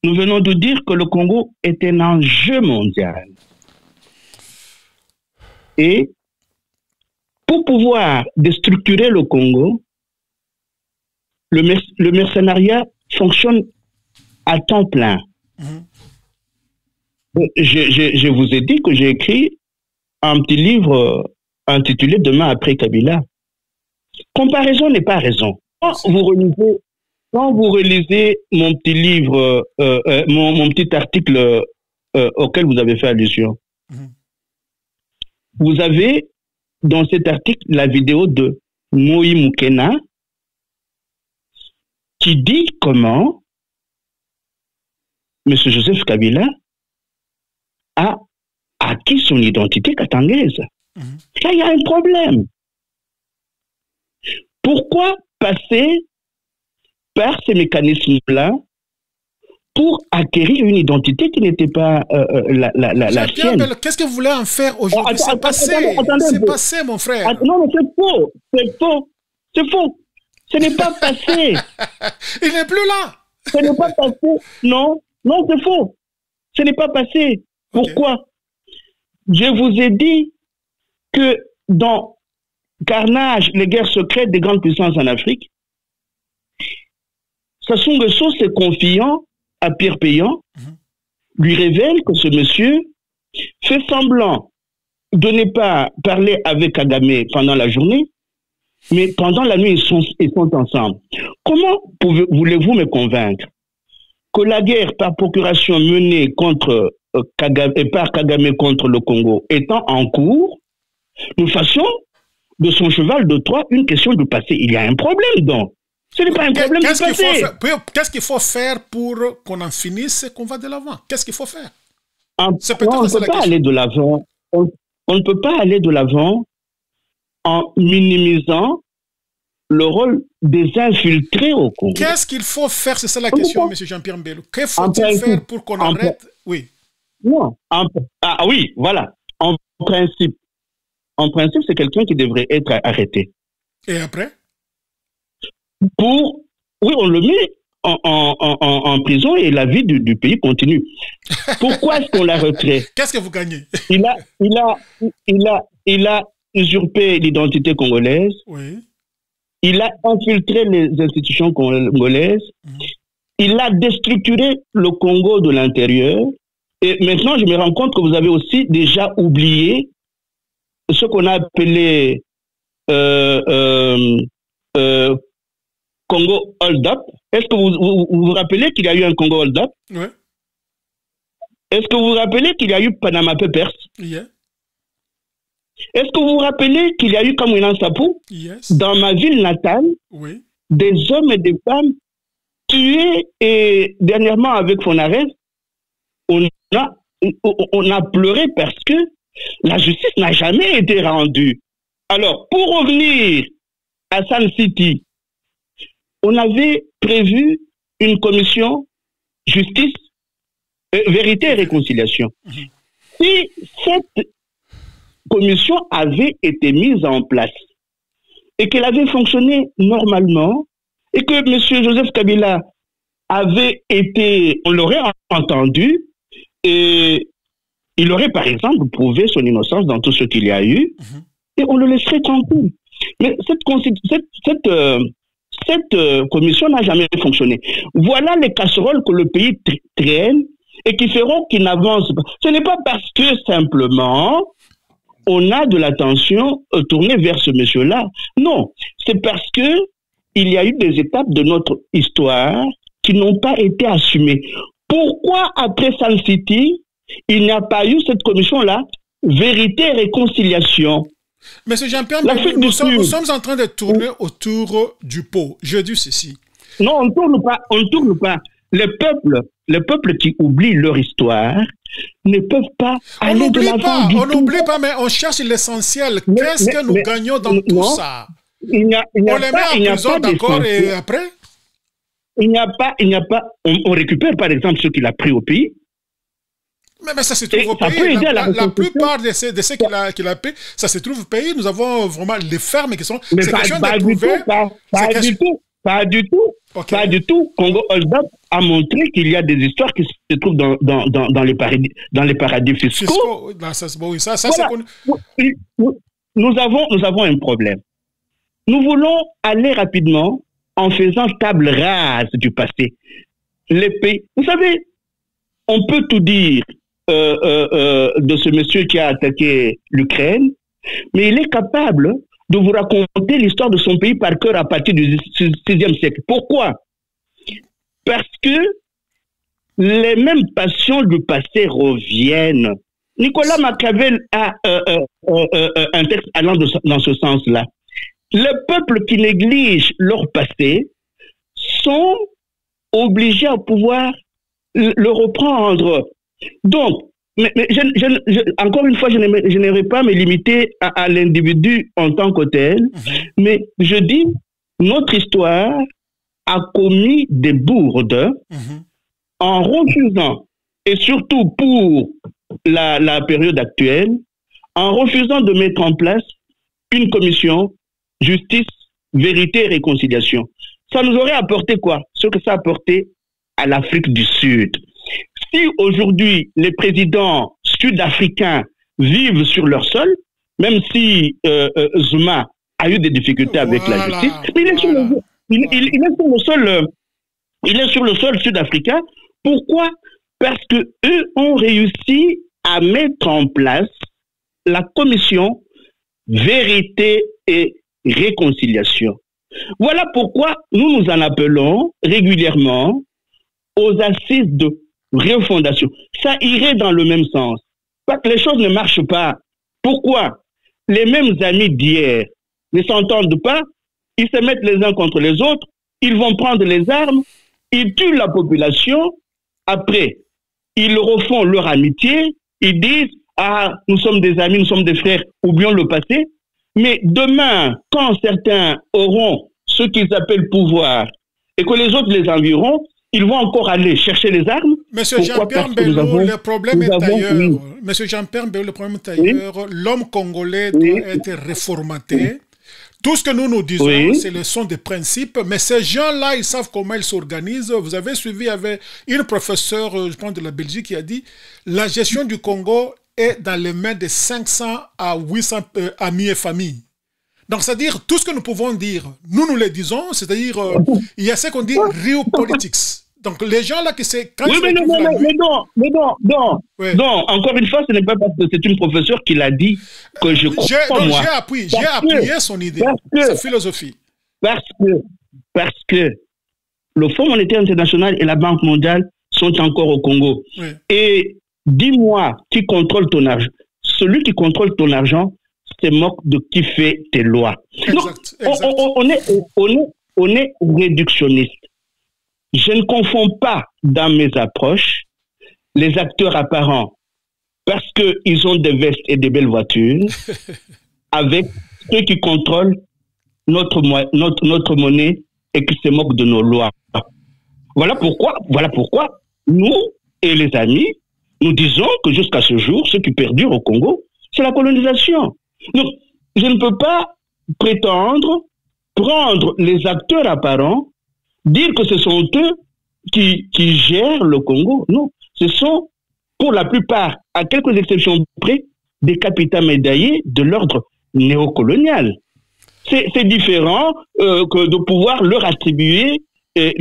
[SPEAKER 1] nous venons de dire que le Congo est un enjeu mondial. Et pour pouvoir déstructurer le Congo, le mercenariat fonctionne à temps plein. Je vous ai dit que j'ai écrit un petit livre intitulé Demain après Kabila. Comparaison n'est pas raison. Quand vous relisez mon petit livre, mon petit article auquel vous avez fait allusion, vous avez dans cet article la vidéo de Moi Mukena qui dit comment M. Joseph Kabila a acquis son identité katangaise. Là, il y a un problème. Pourquoi passer par ces mécanismes-là pour acquérir une identité qui n'était pas la sienne?
[SPEAKER 2] Qu'est-ce que vous voulez en faire aujourd'hui? C'est passé. C'est passé, mon frère.
[SPEAKER 1] Non, mais c'est faux. C'est faux. C'est faux. Ce n'est pas passé.
[SPEAKER 2] Il n'est plus là.
[SPEAKER 1] Ce n'est pas passé. Non, c'est faux. Ce n'est pas passé. Pourquoi? Je vous ai dit que dans Carnage, les guerres secrètes des grandes puissances en Afrique, Sassou Nguesso, se confiant à Pierre Péan, lui révèle que ce monsieur fait semblant de ne pas parler avec Kagame pendant la journée, mais pendant la nuit, ils sont ensemble. Comment voulez-vous me convaincre que la guerre par procuration menée contre par Kagame contre le Congo étant en cours, nous fassions de son cheval de Troie une question du passé? Il y a un problème donc. Ce n'est pas un problème du passé.
[SPEAKER 2] Qu'est-ce qu'il faut faire pour qu'on en finisse et qu'on va de l'avant? Qu'est-ce qu'il faut faire?
[SPEAKER 1] On ne peut pas aller de l'avant. On ne peut pas aller de l'avant en minimisant le rôle des infiltrés au Congo.
[SPEAKER 2] Qu'est-ce qu'il faut faire? C'est ça la question, M. Jean-Pierre Mbello. Que faut-il faire pour qu'on arrête? Oui.
[SPEAKER 1] Non. Oui, voilà. En principe, c'est quelqu'un qui devrait être arrêté.
[SPEAKER 2] Et après?
[SPEAKER 1] Oui, on le met en prison et la vie du pays continue. Pourquoi est-ce qu'on l'a retiré?
[SPEAKER 2] Qu'est-ce que vous gagnez?
[SPEAKER 1] Il a usurpé l'identité congolaise.
[SPEAKER 2] Oui.
[SPEAKER 1] Il a infiltré les institutions congolaises. Il a déstructuré le Congo de l'intérieur. Et maintenant, je me rends compte que vous avez aussi déjà oublié ce qu'on a appelé Congo hold-up. Est-ce que vous vous rappelez qu'il y a eu un Congo hold-up?
[SPEAKER 2] Oui.
[SPEAKER 1] Est-ce que vous vous rappelez qu'il y a eu Panama Papers?
[SPEAKER 2] Yeah.
[SPEAKER 1] Est-ce que vous vous rappelez qu'il y a eu Kamouina Sapou?
[SPEAKER 2] Yes.
[SPEAKER 1] Dans ma ville natale,
[SPEAKER 2] oui.
[SPEAKER 1] Des hommes et des femmes tués, et dernièrement avec Fonarez, on a pleuré parce que la justice n'a jamais été rendue. Alors, pour revenir à Sun City, on avait prévu une commission justice, vérité et réconciliation. Si cette commission avait été mise en place et qu'elle avait fonctionné normalement et que M. Joseph Kabila avait été, on l'aurait entendu et il aurait par exemple prouvé son innocence dans tout ce qu'il y a eu et on le laisserait tranquille. Mais cette commission n'a jamais fonctionné. Voilà les casseroles que le pays traîne et qui feront qu'il n'avance pas. Ce n'est pas parce que simplement on a de l'attention tournée vers ce monsieur-là. Non, c'est parce que il y a eu des étapes de notre histoire qui n'ont pas été assumées. Pourquoi après Sun City, il n'y a pas eu cette commission-là, vérité et réconciliation?
[SPEAKER 2] Monsieur Jean-Pierre, nous sommes en train de tourner autour du pot. Je dis ceci.
[SPEAKER 1] Non, on ne tourne pas. Les peuples qui oublient leur histoire ne peuvent pas aller de l'avant.
[SPEAKER 2] On n'oublie pas, mais on cherche l'essentiel. Qu'est-ce que nous gagnons dans tout ça? On les met en prison d'accord et après?
[SPEAKER 1] Il n'y a pas, on récupère par exemple ce qu'il a pris au pays.
[SPEAKER 2] Mais ça se trouve au pays. La plupart de ceux qu'il a pris, ça se trouve au pays. Nous avons vraiment les fermes qui sont...
[SPEAKER 1] Mais pas du tout. Okay. Pas du tout. Congo Hold Up a montré qu'il y a des histoires qui se trouvent dans les paradis fiscaux. Nous avons un problème. Nous voulons aller rapidement en faisant table rase du passé. Les pays, vous savez, on peut tout dire de ce monsieur qui a attaqué l'Ukraine, mais il est capable de vous raconter l'histoire de son pays par cœur à partir du VIe siècle. Pourquoi? Parce que les mêmes passions du passé reviennent. Nicolas Machiavel a un texte allant dans ce sens-là. Les peuples qui négligent leur passé sont obligés à pouvoir le reprendre. Donc, encore une fois, je n'aimerais pas me limiter à l'individu en tant que tel, mais je dis, notre histoire a commis des bourdes en refusant, et surtout pour la période actuelle, en refusant de mettre en place une commission justice, vérité et réconciliation. Ça nous aurait apporté quoi? Ce que ça a apporté à l'Afrique du Sud. Si aujourd'hui les présidents sud-africains vivent sur leur sol, même si Zuma a eu des difficultés avec la justice, il est sur le sol sud-africain. Pourquoi? Parce que eux ont réussi à mettre en place la commission vérité et réconciliation. Voilà pourquoi nous en appelons régulièrement aux assises de refondation. Ça irait dans le même sens. Parce que les choses ne marchent pas. Pourquoi? Les mêmes amis d'hier ne s'entendent pas, ils se mettent les uns contre les autres, ils vont prendre les armes, ils tuent la population, après, ils refont leur amitié, ils disent « Ah, nous sommes des amis, nous sommes des frères, oublions le passé ». Mais demain, quand certains auront ce qu'ils appellent pouvoir et que les autres les envieront, ils vont encore aller chercher les armes.
[SPEAKER 2] Monsieur Jean-Pierre Mbello, le problème est ailleurs. Monsieur Jean-Pierre Mbello, le problème est ailleurs. L'homme congolais doit être réformaté. Tout ce que nous disons, ce sont des principes, mais ces gens-là, ils savent comment ils s'organisent. Vous avez suivi avec une professeure, je pense, de la Belgique, qui a dit la gestion du Congo est dans les mains de 500 à 800 amis et familles. Donc, c'est-à-dire, tout ce que nous pouvons dire, nous le disons, c'est-à-dire, il y a ce qu'on dit « real politics ». Donc, les gens là qui c'est...
[SPEAKER 1] Non, encore une fois, ce n'est pas parce que c'est une professeure qui l'a dit que je crois pas, moi.
[SPEAKER 2] J'ai appuyé son idée, sa philosophie.
[SPEAKER 1] Parce que le Fonds monétaire international et la Banque mondiale sont encore au Congo. Oui. Et dis-moi qui contrôle ton argent. Celui qui contrôle ton argent se moque de qui fait tes lois. Exact, on est réductionniste. Je ne confonds pas dans mes approches les acteurs apparents parce qu'ils ont des vestes et des belles voitures avec ceux qui contrôlent notre monnaie et qui se moquent de nos lois. Voilà pourquoi nous et les amis, nous disons que jusqu'à ce jour, ce qui perdure au Congo, c'est la colonisation. Donc, je ne peux pas prétendre prendre les acteurs apparents, dire que ce sont eux qui gèrent le Congo. Non, ce sont, pour la plupart, à quelques exceptions près, des capitaux médaillés de l'ordre néocolonial. C'est différent que de pouvoir leur attribuer les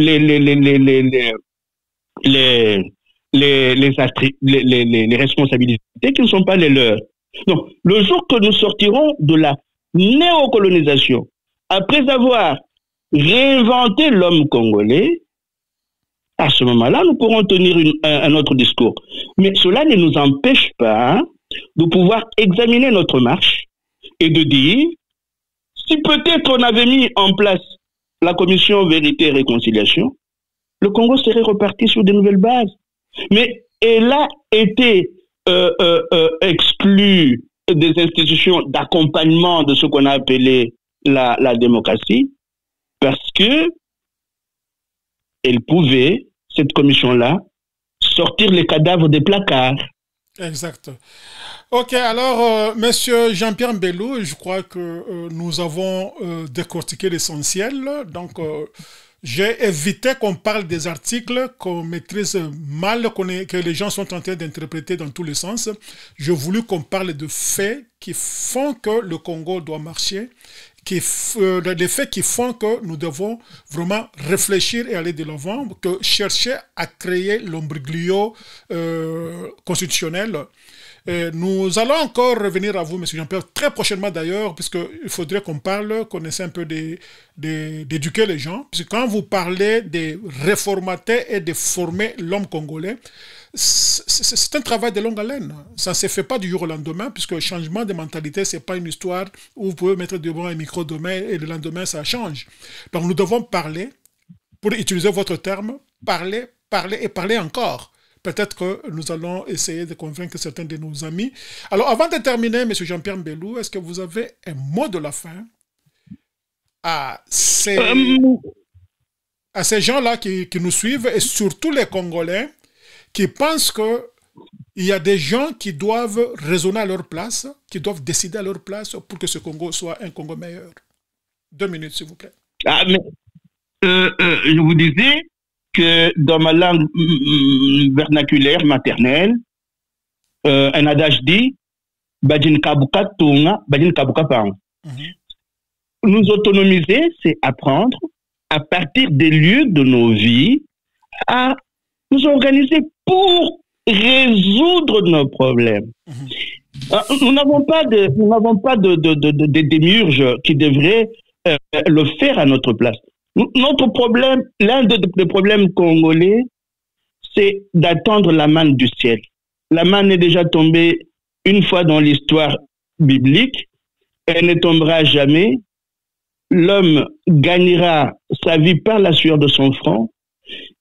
[SPEAKER 1] responsabilités qui ne sont pas les leurs. Donc, le jour que nous sortirons de la néocolonisation, après avoir réinventé l'homme congolais, À ce moment-là, nous pourrons tenir un autre discours. Mais cela ne nous empêche pas de pouvoir examiner notre marche et de dire, si peut-être on avait mis en place la commission Vérité et Réconciliation, le Congo serait reparti sur de nouvelles bases. Mais elle a été exclue des institutions d'accompagnement de ce qu'on a appelé la démocratie, parce que elle pouvait, cette commission-là, sortir les cadavres des placards.
[SPEAKER 2] Exact. Ok, alors, monsieur Jean-Pierre Mbelou, je crois que nous avons décortiqué l'essentiel. Donc, j'ai évité qu'on parle des articles qu'on maîtrise mal, que les gens sont en train d'interpréter dans tous les sens. J'ai voulu qu'on parle de faits qui font que le Congo doit marcher, des faits qui font que nous devons vraiment réfléchir et aller de l'avant, que chercher à créer l'ombriglio constitutionnel. Nous allons encore revenir à vous, M. Jean-Pierre, très prochainement d'ailleurs, puisqu'il faudrait qu'on parle, qu'on essaie un peu d'éduquer les gens. Puisque quand vous parlez de réformater et de former l'homme congolais, c'est un travail de longue haleine. Ça ne se fait pas du jour au lendemain, puisque le changement de mentalité, ce n'est pas une histoire où vous pouvez mettre devant un micro demain et le lendemain, ça change. Donc nous devons parler, pour utiliser votre terme, parler, parler et parler encore. Peut-être que nous allons essayer de convaincre certains de nos amis. Alors, avant de terminer, M. Jean-Pierre Mbelou, est-ce que vous avez un mot de la fin à ces gens-là qui nous suivent, et surtout les Congolais, qui pensent qu'il y a des gens qui doivent raisonner à leur place, qui doivent décider à leur place pour que ce Congo soit un Congo meilleur? 2 minutes, s'il vous plaît.
[SPEAKER 1] Ah, mais, je vous disais que dans ma langue vernaculaire maternelle, un adage dit Badin Kabuka Tunga, Badin Kabuka Pang. Nous autonomiser, c'est apprendre à partir des lieux de nos vies à nous organiser pour résoudre nos problèmes. Nous n'avons pas de démiurge qui devrait le faire à notre place. Notre problème, l'un des problèmes congolais, c'est d'attendre la manne du ciel. La manne est déjà tombée une fois dans l'histoire biblique. Elle ne tombera jamais. L'homme gagnera sa vie par la sueur de son front.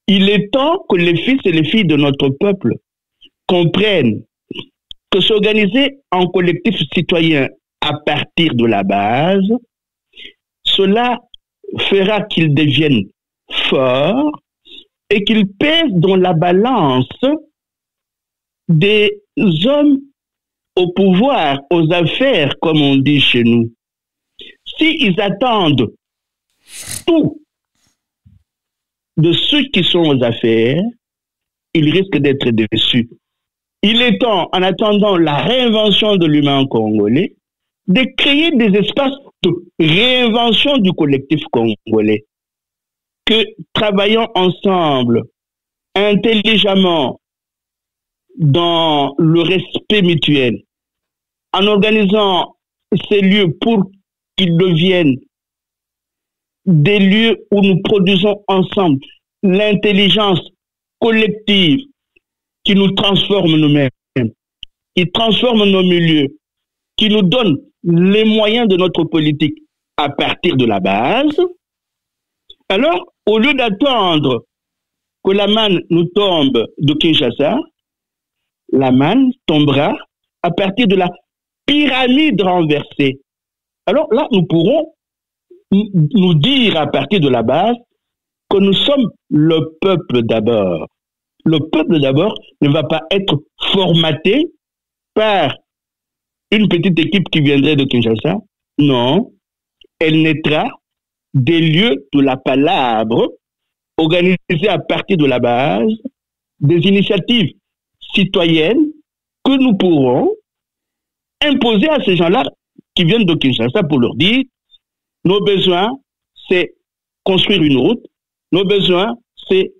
[SPEAKER 1] Il est temps que les fils et les filles de notre peuple comprennent que s'organiser en collectif citoyen à partir de la base, cela fera qu'ils deviennent forts et qu'ils pèsent dans la balance des hommes au pouvoir, aux affaires, comme on dit chez nous. S'ils attendent tout de ceux qui sont aux affaires, ils risquent d'être déçus. Il est temps, en attendant la réinvention de l'humain congolais, de créer des espaces de réinvention du collectif congolais. Que travaillons ensemble, intelligemment, dans le respect mutuel, en organisant ces lieux pour qu'ils deviennent des lieux où nous produisons ensemble l'intelligence collective qui nous transforme nous-mêmes, qui transforme nos milieux, qui nous donne les moyens de notre politique à partir de la base. Alors, au lieu d'attendre que la manne nous tombe de Kinshasa, la manne tombera à partir de la pyramide renversée. Alors là, nous pourrons nous dire à partir de la base que nous sommes le peuple d'abord. Le peuple d'abord ne va pas être formaté par une petite équipe qui viendrait de Kinshasa. Non, elle naîtra des lieux de la palabre organisés à partir de la base, des initiatives citoyennes que nous pourrons imposer à ces gens-là qui viennent de Kinshasa pour leur dire nos besoins, c'est construire une route, nos besoins, c'est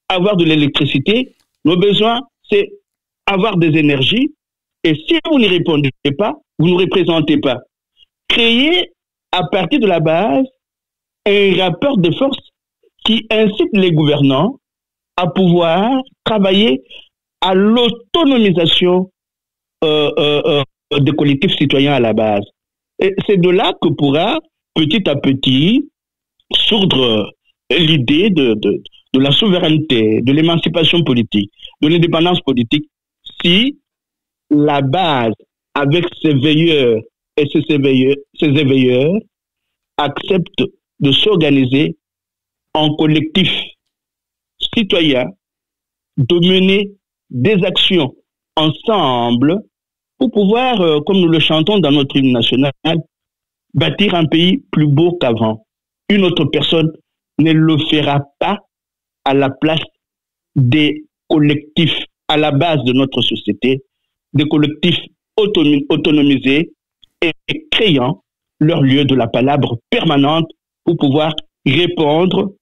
[SPEAKER 1] avoir de l'électricité, nos besoins, c'est avoir des énergies. Et si vous n'y répondez pas, vous ne nous représentez pas. Créer à partir de la base un rapport de force qui incite les gouvernants à pouvoir travailler à l'autonomisation des collectifs citoyens à la base. Et c'est de là que pourra petit à petit sourdre l'idée de la souveraineté, de l'émancipation politique, de l'indépendance politique, si la base, avec ses veilleurs et ses éveilleurs, accepte de s'organiser en collectif citoyen, de mener des actions ensemble pour pouvoir, comme nous le chantons dans notre hymne national, bâtir un pays plus beau qu'avant. Une autre personne ne le fera pas à la place des collectifs à la base de notre société, des collectifs autonomisés et créant leur lieu de la palabre permanente pour pouvoir répondre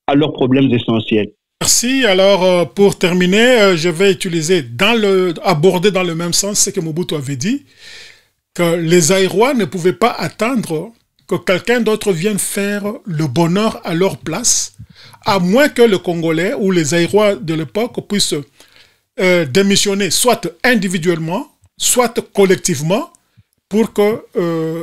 [SPEAKER 1] à leurs problèmes essentiels.
[SPEAKER 2] Merci. Alors, pour terminer, je vais aborder dans le même sens ce que Mobutu avait dit, que les Aïrois ne pouvaient pas attendre que quelqu'un d'autre vienne faire le bonheur à leur place, à moins que le Congolais ou les Aïrois de l'époque puissent démissionner soit individuellement, soit collectivement, pour que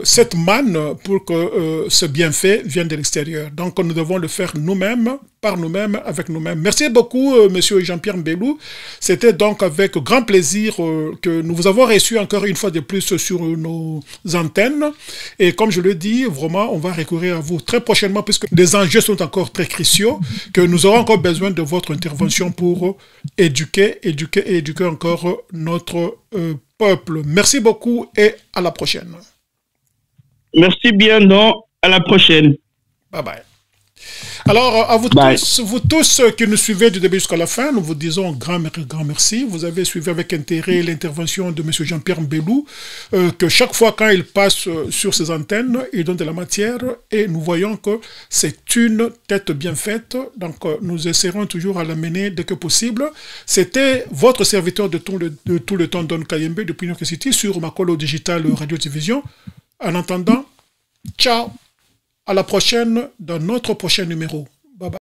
[SPEAKER 2] cette manne, pour que ce bienfait vienne de l'extérieur. Donc nous devons le faire nous-mêmes, par nous-mêmes, avec nous-mêmes. Merci beaucoup, monsieur Jean-Pierre Mbelou. C'était donc avec grand plaisir que nous vous avons reçu encore une fois de plus sur nos antennes. Et comme je le dis, vraiment, on va recourir à vous très prochainement, puisque les enjeux sont encore très cruciaux, que nous aurons encore besoin de votre intervention pour éduquer encore notre peuple. Merci beaucoup et à la prochaine.
[SPEAKER 1] Merci bien, non, à la prochaine.
[SPEAKER 2] Bye bye. Alors, à vous tous qui nous suivez du début jusqu'à la fin, nous vous disons grand merci. Vous avez suivi avec intérêt l'intervention de M. Jean-Pierre Mbelou, que chaque fois quand il passe sur ses antennes, il donne de la matière et nous voyons que c'est une tête bien faite. Donc, nous essaierons toujours à l'amener dès que possible. C'était votre serviteur de tout le temps, Don Kayembe, depuis New York City, sur Makolo Digital Radio-Diffusion. En attendant, ciao! À la prochaine dans notre prochain numéro.